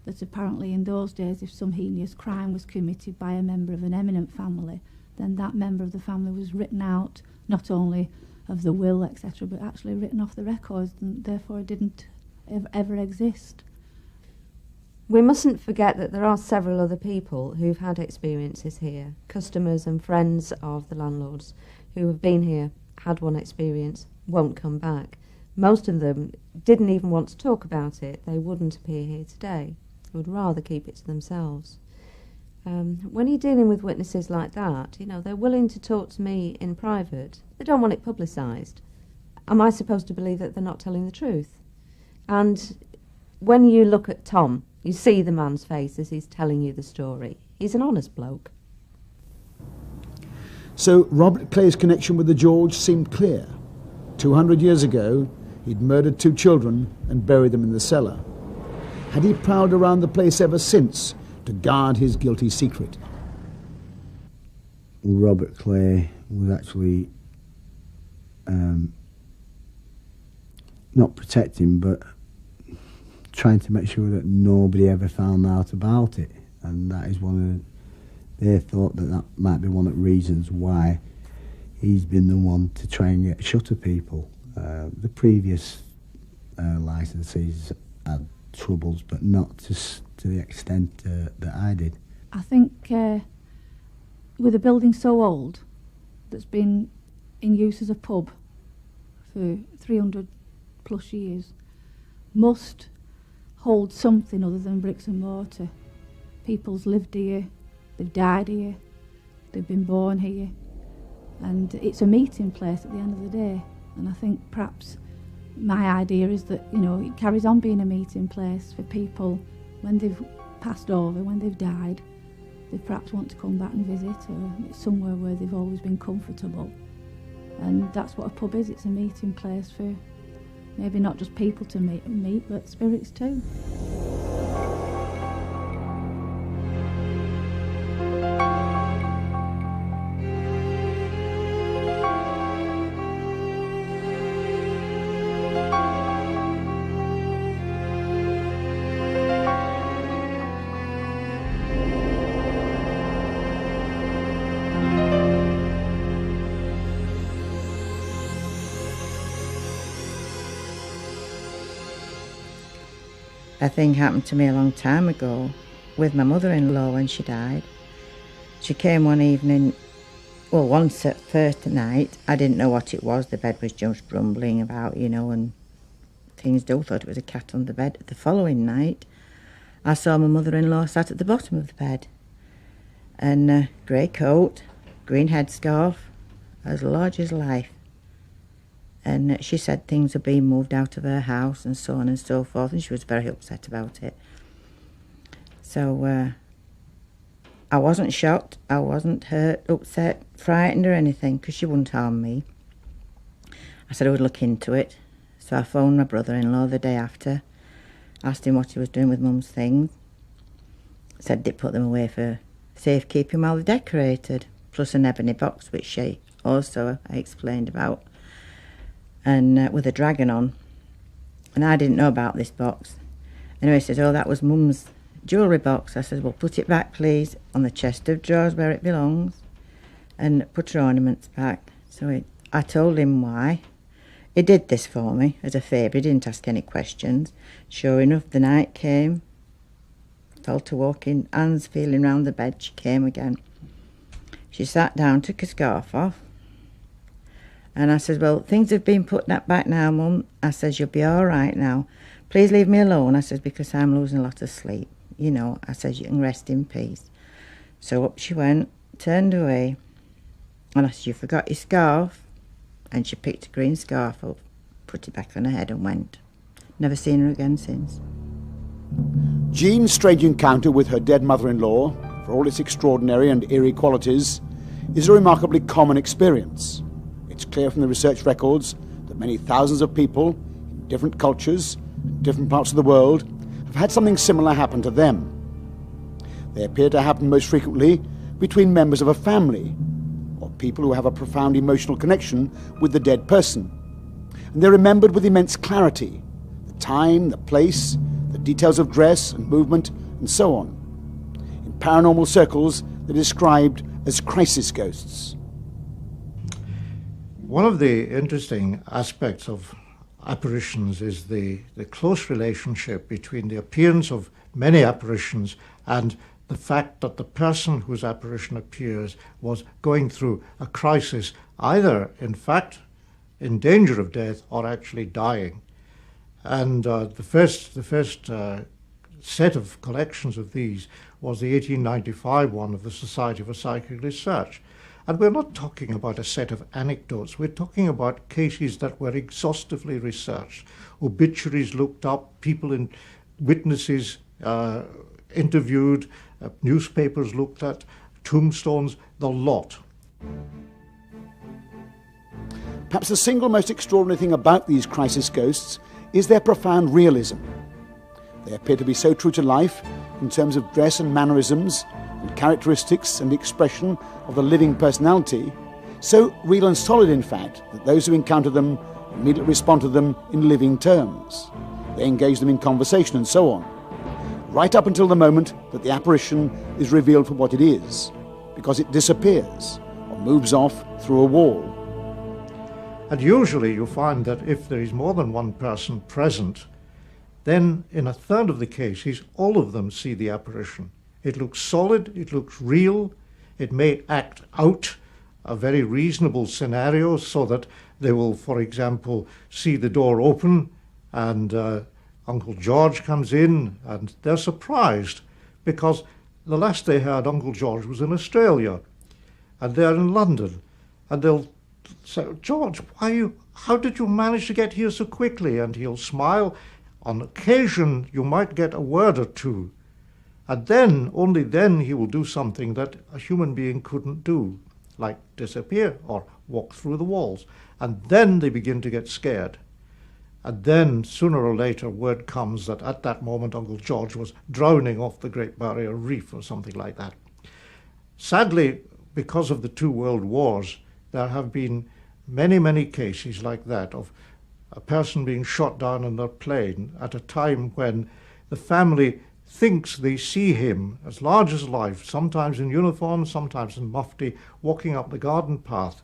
that apparently in those days if some heinous crime was committed by a member of an eminent family, then that member of the family was written out, not only of the will, etc., but actually written off the records, and therefore it didn't ever exist. We mustn't forget that there are several other people who've had experiences here, customers and friends of the landlords who have been here, had one experience, won't come back. Most of them didn't even want to talk about it. They wouldn't appear here today. They would rather keep it to themselves. When you're dealing with witnesses like that, you know, they're willing to talk to me in private. They don't want it publicised. Am I supposed to believe that they're not telling the truth? And when you look at Tom, you see the man's face as he's telling you the story. He's an honest bloke. So Robert Clay's connection with the George seemed clear. 200 years ago, he'd murdered 2 children and buried them in the cellar. Had he prowled around the place ever since to guard his guilty secret? Robert Clay was actually not protecting, but trying to make sure that nobody ever found out about it. And that is they thought that that might be one of the reasons why he's been the one to try and get shutter people. The previous licensees had troubles, but not to the extent that I did. I think with a building so old that's been in use as a pub for 300 plus years must hold something other than bricks and mortar. People's lived here, they've died here, they've been born here, and it's a meeting place at the end of the day. And I think perhaps my idea is that, you know, it carries on being a meeting place for people when they've passed over, when they've died. They perhaps want to come back and visit, or it's somewhere where they've always been comfortable. And that's what a pub is. It's a meeting place for maybe not just people to meet, but spirits too. A thing happened to me a long time ago with my mother-in-law when she died. She came one evening, well, once at first night. I didn't know what it was. The bed was just rumbling about, you know, and things. Still thought it was a cat on the bed. The following night, I saw my mother-in-law sat at the bottom of the bed. And a grey coat, green headscarf, as large as life. And she said things had been moved out of her house and so on and so forth, and she was very upset about it. So I wasn't shocked, I wasn't hurt, upset, frightened or anything, because she wouldn't harm me. I said I would look into it. So I phoned my brother-in-law the day after, asked him what he was doing with Mum's things. Said they'd put them away for safekeeping while they're decorated, plus an ebony box, which she also explained about, and with a dragon on. And I didn't know about this box. Anyway, he says, oh, that was Mum's jewellery box. I said, well, put it back, please, on the chest of drawers where it belongs, and put her ornaments back. So I told him why. He did this for me as a favour. He didn't ask any questions. Sure enough, the night came. Fell to walking, hands feeling round the bed. She came again. She sat down, took her scarf off. And I said, well, things have been put back now, Mum. I says, you'll be all right now. Please leave me alone. I says, because I'm losing a lot of sleep. You know, I says, you can rest in peace. So up she went, turned away. And I said, you forgot your scarf. And she picked a green scarf up, put it back on her head and went. Never seen her again since. Jean's strange encounter with her dead mother-in-law, for all its extraordinary and eerie qualities, is a remarkably common experience. It's clear from the research records that many thousands of people in different cultures, in different parts of the world, have had something similar happen to them. They appear to happen most frequently between members of a family, or people who have a profound emotional connection with the dead person. And they're remembered with immense clarity: the time, the place, the details of dress and movement, and so on. In paranormal circles, they're described as crisis ghosts. One of the interesting aspects of apparitions is the close relationship between the appearance of many apparitions and the fact that the person whose apparition appears was going through a crisis, either in fact in danger of death or actually dying. And the first set of collections of these was the 1895 one of the Society for Psychic Research. And we're not talking about a set of anecdotes, we're talking about cases that were exhaustively researched, obituaries looked up, witnesses interviewed, newspapers looked at, tombstones, the lot. Perhaps the single most extraordinary thing about these crisis ghosts is their profound realism. They appear to be so true to life in terms of dress and mannerisms and characteristics and expression of the living personality, so real and solid in fact that those who encounter them immediately respond to them in living terms. They engage them in conversation and so on, right up until the moment that the apparition is revealed for what it is, because it disappears or moves off through a wall. And usually you find that if there is more than one person present, then in a third of the cases, all of them see the apparition. It looks solid, it looks real, it may act out a very reasonable scenario so that they will, for example, see the door open and Uncle George comes in and they're surprised because the last they heard Uncle George was in Australia and they're in London, and they'll say, "George, how did you manage to get here so quickly?" And he'll smile. On occasion you might get a word or two, and then, only then, he will do something that a human being couldn't do, like disappear or walk through the walls. And then they begin to get scared. And then, sooner or later, word comes that at that moment Uncle George was drowning off the Great Barrier Reef or something like that. Sadly, because of the 2 world wars, there have been many, many cases like that of a person being shot down in their plane at a time when the family thinks they see him as large as life, sometimes in uniform, sometimes in mufti, walking up the garden path.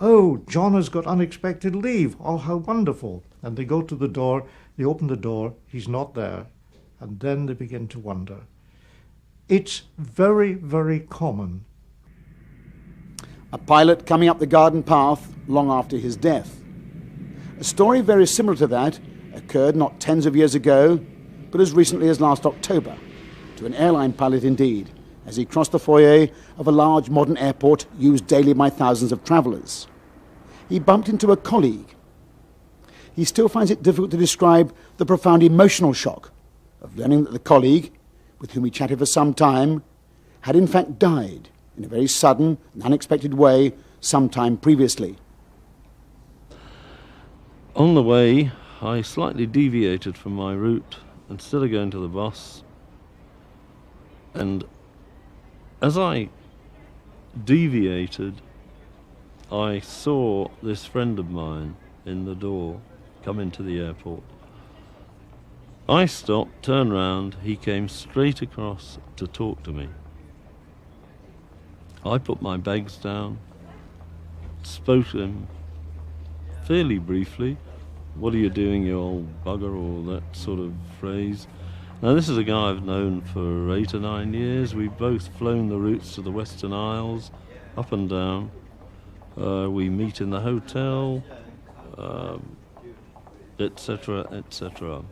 "Oh, John has got unexpected leave. Oh, how wonderful." And they go to the door, they open the door, he's not there. And then they begin to wonder. It's very, very common. A pilot coming up the garden path long after his death. A story very similar to that occurred not tens of years ago, but as recently as last October, to an airline pilot indeed, as he crossed the foyer of a large modern airport used daily by thousands of travellers. He bumped into a colleague. He still finds it difficult to describe the profound emotional shock of learning that the colleague, with whom he chatted for some time, had in fact died in a very sudden and unexpected way some time previously. On the way, I slightly deviated from my route instead of going to the bus, and as I deviated, I saw this friend of mine in the door come into the airport. I stopped, turned round, he came straight across to talk to me. I put my bags down, spoke to him fairly briefly. "What are you doing, you old bugger?" or that sort of phrase. Now, this is a guy I've known for 8 or 9 years. We've both flown the routes to the Western Isles, up and down. We meet in the hotel, etc., etc.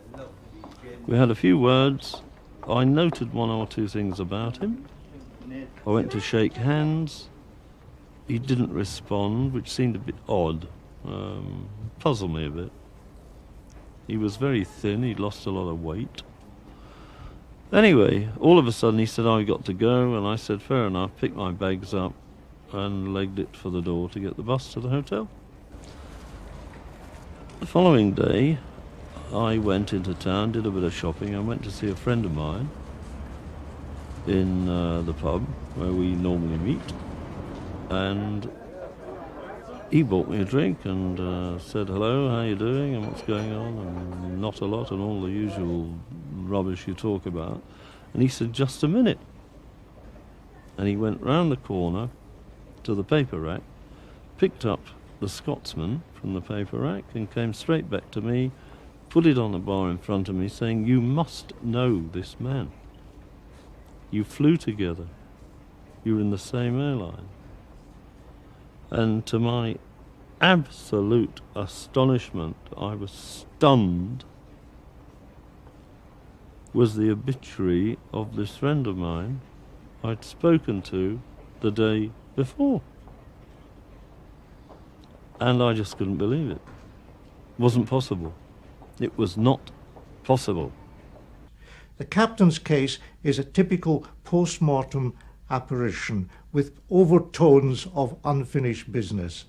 We had a few words. I noted 1 or 2 things about him. I went to shake hands. He didn't respond, which seemed a bit odd. Puzzled me a bit. He was very thin, he'd lost a lot of weight. Anyway, all of a sudden he said, "I've got to go," and I said, "Fair enough," picked my bags up and legged it for the door to get the bus to the hotel. The following day, I went into town, did a bit of shopping, and went to see a friend of mine in the pub where we normally meet, and he bought me a drink and said, "Hello, how you doing, and what's going on," and "not a lot," and all the usual rubbish you talk about. And he said, "Just a minute." And he went round the corner to the paper rack, picked up the Scotsman from the paper rack and came straight back to me, put it on the bar in front of me, saying, "You must know this man. You flew together. You were in the same airline." And to my absolute astonishment, I was stunned, was the obituary of this friend of mine I'd spoken to the day before. And I just couldn't believe it. It wasn't possible. It was not possible. The captain's case is a typical post-mortem apparition with overtones of unfinished business.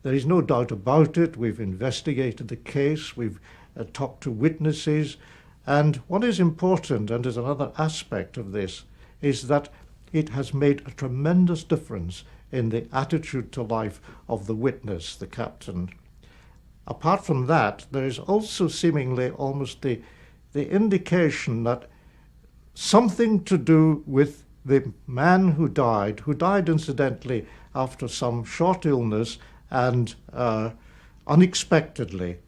There is no doubt about it. We've investigated the case, we've talked to witnesses, and what is important, and is another aspect of this, is that it has made a tremendous difference in the attitude to life of the witness, the captain. Apart from that, there is also seemingly almost the indication that something to do with the man who died incidentally after some short illness and unexpectedly,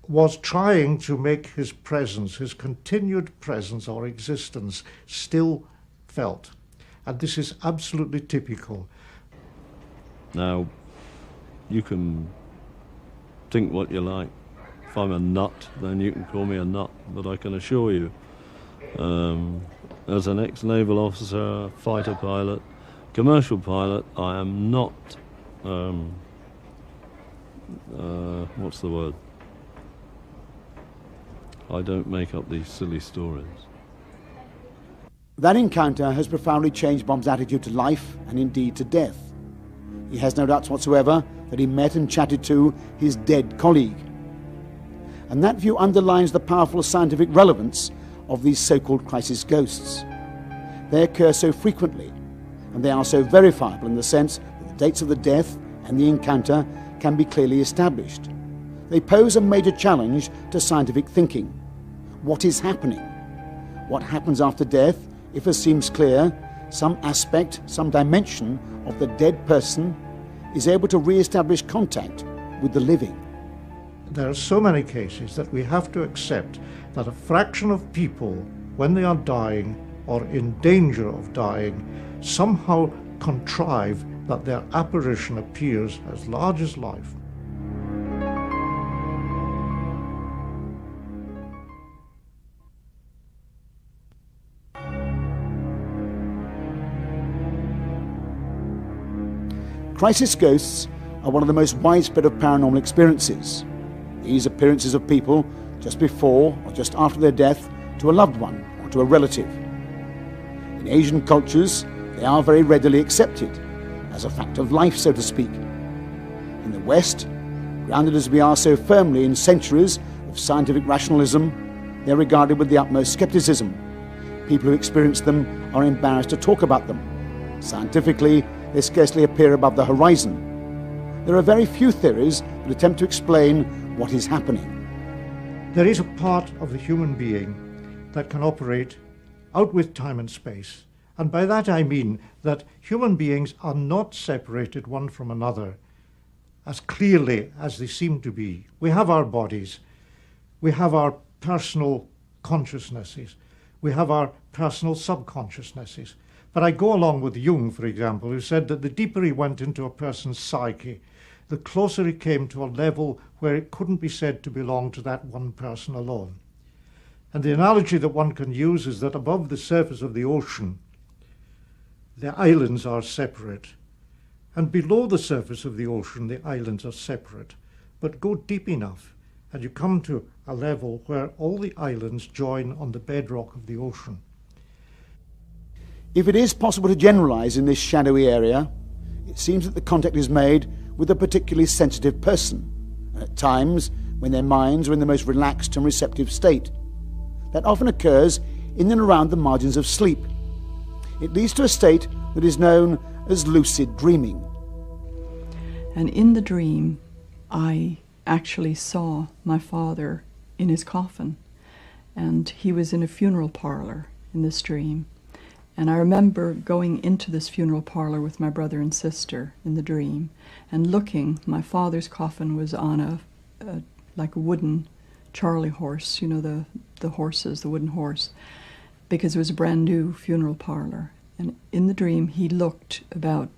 was trying to make his presence, his continued presence or existence, still felt. And this is absolutely typical. Now, you can think what you like. If I'm a nut, then you can call me a nut, but I can assure you, as an ex-naval officer, fighter pilot, commercial pilot, I am not, what's the word? I don't make up these silly stories. That encounter has profoundly changed Bob's attitude to life and indeed to death. He has no doubts whatsoever that he met and chatted to his dead colleague. And that view underlines the powerful scientific relevance of these so-called crisis ghosts. They occur so frequently, and they are so verifiable in the sense that the dates of the death and the encounter can be clearly established. They pose a major challenge to scientific thinking. What is happening? What happens after death if, as seems clear, some aspect, some dimension of the dead person is able to re-establish contact with the living? There are so many cases that we have to accept that a fraction of people, when they are dying or in danger of dying, somehow contrive that their apparition appears as large as life. Crisis ghosts are one of the most widespread of paranormal experiences. These appearances of people just before or just after their death to a loved one or to a relative. In Asian cultures, they are very readily accepted as a fact of life, so to speak. In the West, grounded as we are so firmly in centuries of scientific rationalism, they are regarded with the utmost skepticism. People who experience them are embarrassed to talk about them. Scientifically, they scarcely appear above the horizon. There are very few theories that attempt to explain what is happening. There is a part of the human being that can operate out with time and space. And by that I mean that human beings are not separated one from another as clearly as they seem to be. We have our bodies, we have our personal consciousnesses, we have our personal subconsciousnesses. But I go along with Jung, for example, who said that the deeper he went into a person's psyche, the closer he came to a level where it couldn't be said to belong to that one person alone. And the analogy that one can use is that above the surface of the ocean, the islands are separate. And below the surface of the ocean, the islands are separate. But go deep enough, and you come to a level where all the islands join on the bedrock of the ocean. If it is possible to generalize in this shadowy area, it seems that the contact is made with a particularly sensitive person, and at times when their minds are in the most relaxed and receptive state. That often occurs in and around the margins of sleep. It leads to a state that is known as lucid dreaming. And in the dream, I actually saw my father in his coffin, and he was in a funeral parlor in this dream. And I remember going into this funeral parlor with my brother and sister in the dream and looking. My father's coffin was on like a wooden Charlie horse, you know, the horses, the wooden horse, because it was a brand new funeral parlor. And in the dream, he looked about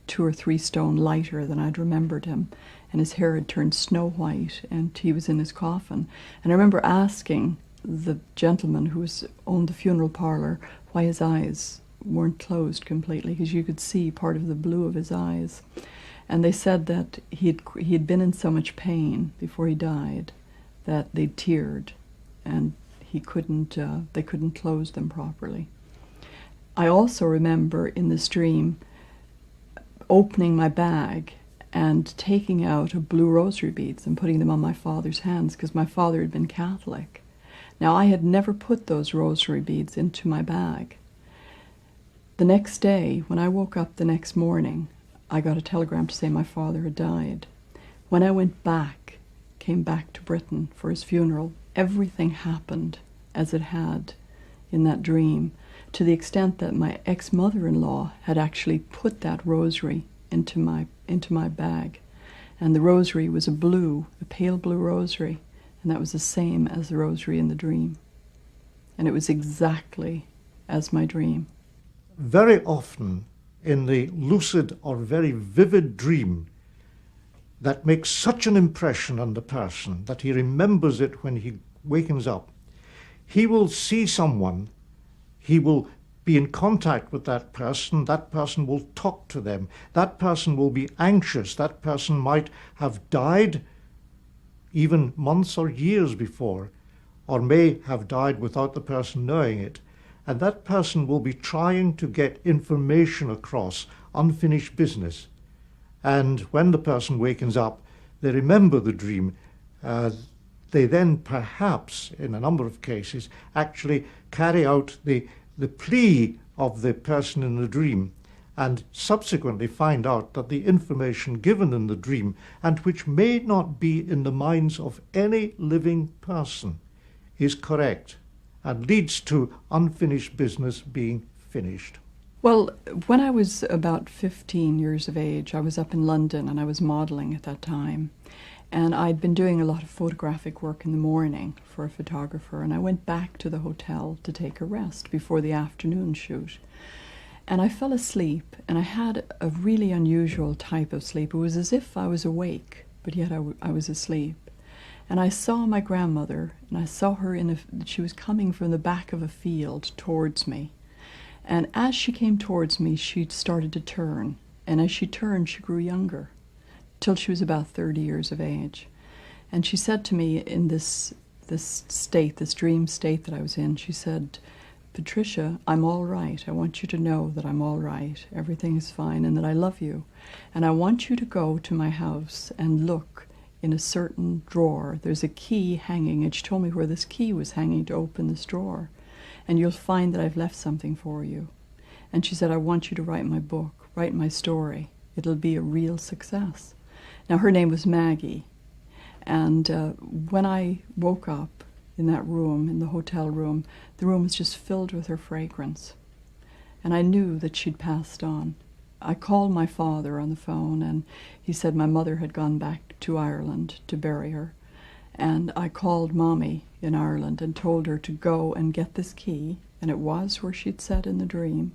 2 or 3 stone lighter than I'd remembered him, and his hair had turned snow white, and he was in his coffin. And I remember asking the gentleman who owned the funeral parlour why his eyes weren't closed completely, because you could see part of the blue of his eyes. And they said that he had been in so much pain before he died that they'd teared, and they couldn't close them properly. I also remember in this dream opening my bag and taking out a blue rosary beads and putting them on my father's hands, because my father had been Catholic. Now, I had never put those rosary beads into my bag. The next day, when I woke up the next morning, I got a telegram to say my father had died. When I came back to Britain for his funeral, everything happened as it had in that dream, to the extent that my ex-mother-in-law had actually put that rosary into my bag. And the rosary was a pale blue rosary, and that was the same as the rosary in the dream. And it was exactly as my dream. Very often in the lucid or very vivid dream that makes such an impression on the person that he remembers it when he wakens up, he will see someone, he will be in contact with that person will talk to them, that person will be anxious, that person might have died even months or years before, or may have died without the person knowing it, and that person will be trying to get information across, unfinished business. And when the person wakens up, they remember the dream. They then perhaps, in a number of cases, actually carry out the plea of the person in the dream, and subsequently find out that the information given in the dream, and which may not be in the minds of any living person, is correct and leads to unfinished business being finished. Well, when I was about 15 years of age, I was up in London and I was modelling at that time. And I'd been doing a lot of photographic work in the morning for a photographer, and I went back to the hotel to take a rest before the afternoon shoot. And I fell asleep, and I had a really unusual type of sleep. It was as if I was awake, but yet I was asleep. And I saw my grandmother, and I saw her she was coming from the back of a field towards me. And as she came towards me, she started to turn. And as she turned, she grew younger, till she was about 30 years of age. And she said to me in this dream state that I was in, she said, "Patricia, I'm all right. I want you to know that I'm all right. Everything is fine, and that I love you. And I want you to go to my house and look in a certain drawer. There's a key hanging," and she told me where this key was hanging to open this drawer. "And you'll find that I've left something for you." And she said, "I want you to write my book, write my story. It'll be a real success." Now, her name was Maggie. And when I woke up in that room, in the hotel room, the room was just filled with her fragrance. And I knew that she'd passed on. I called my father on the phone, and he said my mother had gone back to Ireland to bury her. And I called Mommy in Ireland and told her to go and get this key, and it was where she'd said in the dream.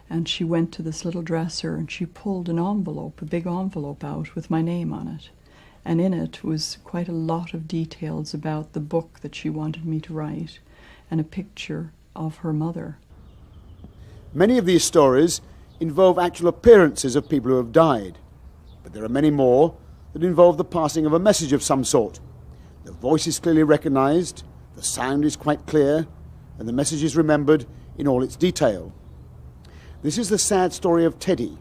And she went to this little dresser and she pulled an envelope, a big envelope out with my name on it. And in it was quite a lot of details about the book that she wanted me to write, and a picture of her mother. Many of these stories involve actual appearances of people who have died, but there are many more that involve the passing of a message of some sort. The voice is clearly recognised, the sound is quite clear, and the message is remembered in all its detail. This is the sad story of Teddy,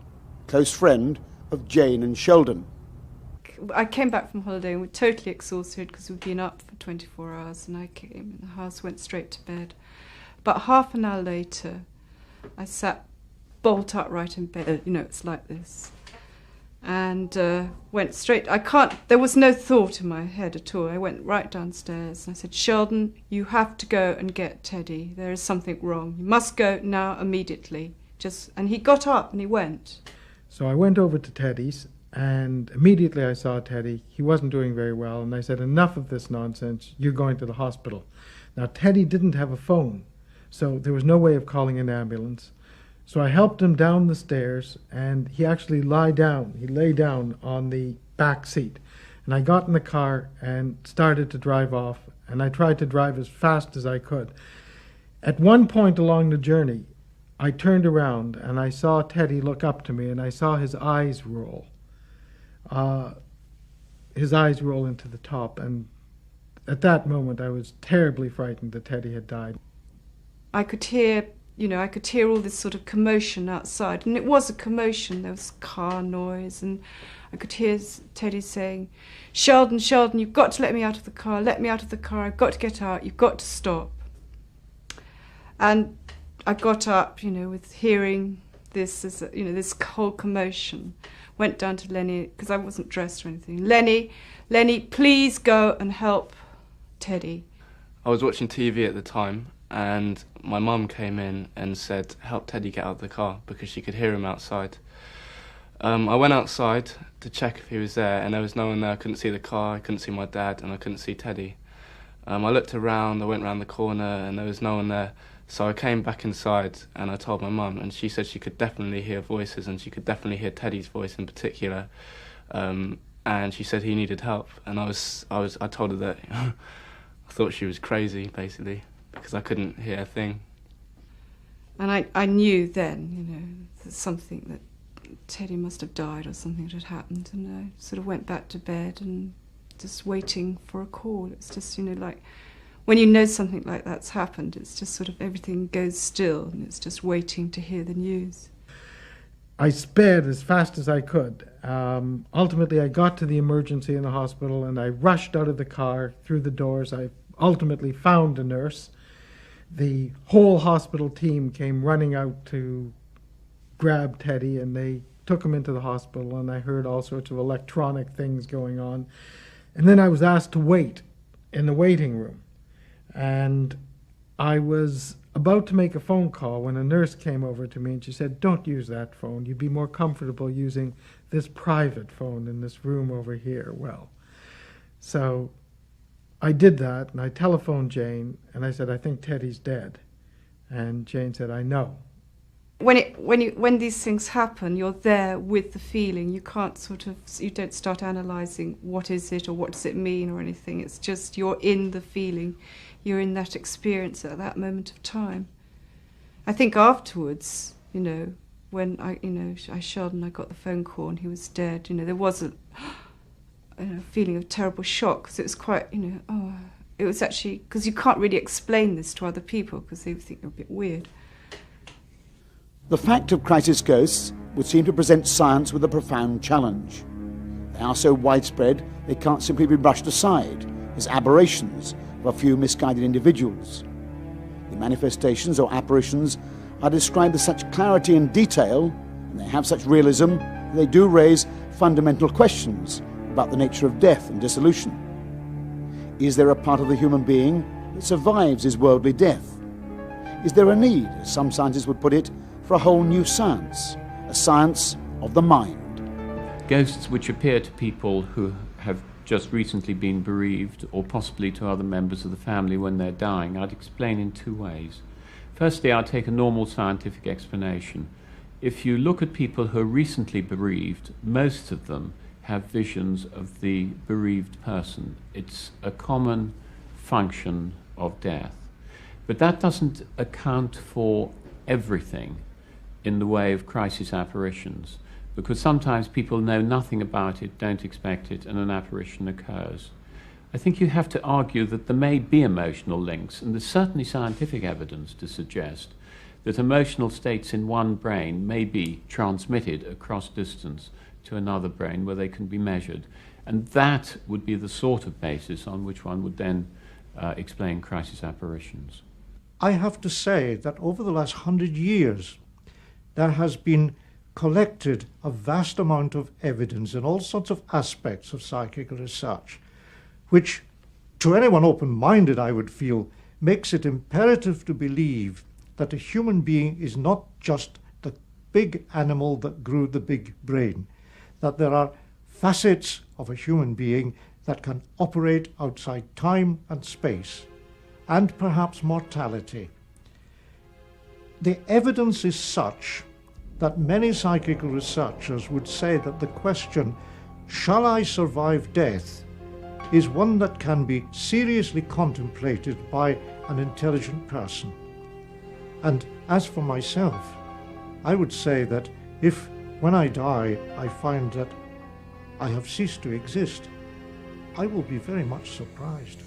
close friend of Jane and Sheldon. I came back from holiday and we were totally exhausted because we'd been up for 24 hours, and I came in the house, went straight to bed. About half an hour later, I sat bolt upright in bed, it's like this, and went straight, there was no thought in my head at all. I went right downstairs and I said, "Sheldon, you have to go and get Teddy. There is something wrong. You must go now, immediately." And he got up and he went. So I went over to Teddy's, and immediately I saw Teddy. He wasn't doing very well, and I said, "Enough of this nonsense. You're going to the hospital." Now, Teddy didn't have a phone, so there was no way of calling an ambulance. So I helped him down the stairs, and he actually lay down on the back seat. And I got in the car and started to drive off, and I tried to drive as fast as I could. At one point along the journey, I turned around and I saw Teddy look up to me, and I saw his eyes roll. His eyes roll into the top, and at that moment I was terribly frightened that Teddy had died. I could hear all this sort of commotion outside, and it was a commotion. There was car noise, and I could hear Teddy saying, "Sheldon, Sheldon, you've got to let me out of the car, let me out of the car, I've got to get out, you've got to stop." And I got up, with hearing this, this whole commotion. Went down to Lenny, because I wasn't dressed or anything. Lenny, please go and help Teddy. I was watching TV at the time, and my mum came in and said, "Help Teddy get out of the car," because she could hear him outside. I went outside to check if he was there, and there was no one there. I couldn't see the car, I couldn't see my dad, and I couldn't see Teddy. I looked around, I went round the corner, and there was no one there. So I came back inside and I told my mum, and she said she could definitely hear voices, and she could definitely hear Teddy's voice in particular. And she said he needed help, and I told her that I thought she was crazy, basically, because I couldn't hear a thing. And I knew then, that something, that Teddy must have died or something had happened, and I sort of went back to bed and just waiting for a call. It's just, like when you know something like that's happened, it's just sort of everything goes still, and it's just waiting to hear the news. I sped as fast as I could. Ultimately, I got to the emergency in the hospital, and I rushed out of the car through the doors. I ultimately found a nurse. The whole hospital team came running out to grab Teddy, and they took him into the hospital, and I heard all sorts of electronic things going on. And then I was asked to wait in the waiting room. And I was about to make a phone call when a nurse came over to me, and she said, "Don't use that phone. You'd be more comfortable using this private phone in this room over here." Well, so I did that, and I telephoned Jane, and I said, "I think Teddy's dead." And Jane said, "I know." When these things happen, you're there with the feeling. You don't start analysing what is it or what does it mean or anything. It's just you're in the feeling. You're in that experience at that moment of time. I think afterwards, when Sheldon, I got the phone call and he was dead, there was a feeling of terrible shock, because it was quite, it was actually, because you can't really explain this to other people because they think you're a bit weird. The fact of crisis ghosts would seem to present science with a profound challenge. They are so widespread they can't simply be brushed aside as aberrations of a few misguided individuals. The manifestations or apparitions are described with such clarity and detail, and they have such realism, that they do raise fundamental questions about the nature of death and dissolution. Is there a part of the human being that survives his worldly death? Is there a need, as some scientists would put it, for a whole new science, a science of the mind? Ghosts which appear to people who have just recently been bereaved, or possibly to other members of the family when they're dying, I'd explain in two ways. Firstly, I'd take a normal scientific explanation. If you look at people who are recently bereaved, most of them have visions of the bereaved person. It's a common function of death. But that doesn't account for everything in the way of crisis apparitions, because sometimes people know nothing about it, don't expect it, and an apparition occurs. I think you have to argue that there may be emotional links, and there's certainly scientific evidence to suggest that emotional states in one brain may be transmitted across distance to another brain where they can be measured. And that would be the sort of basis on which one would then explain crisis apparitions. I have to say that over the last 100 years, there has been collected a vast amount of evidence in all sorts of aspects of psychic research, which, to anyone open-minded, I would feel, makes it imperative to believe that a human being is not just the big animal that grew the big brain, that there are facets of a human being that can operate outside time and space, and perhaps mortality. the evidence is such that many psychical researchers would say that the question, shall I survive death, is one that can be seriously contemplated by an intelligent person. And as for myself, I would say that if, when I die, I find that I have ceased to exist, I will be very much surprised.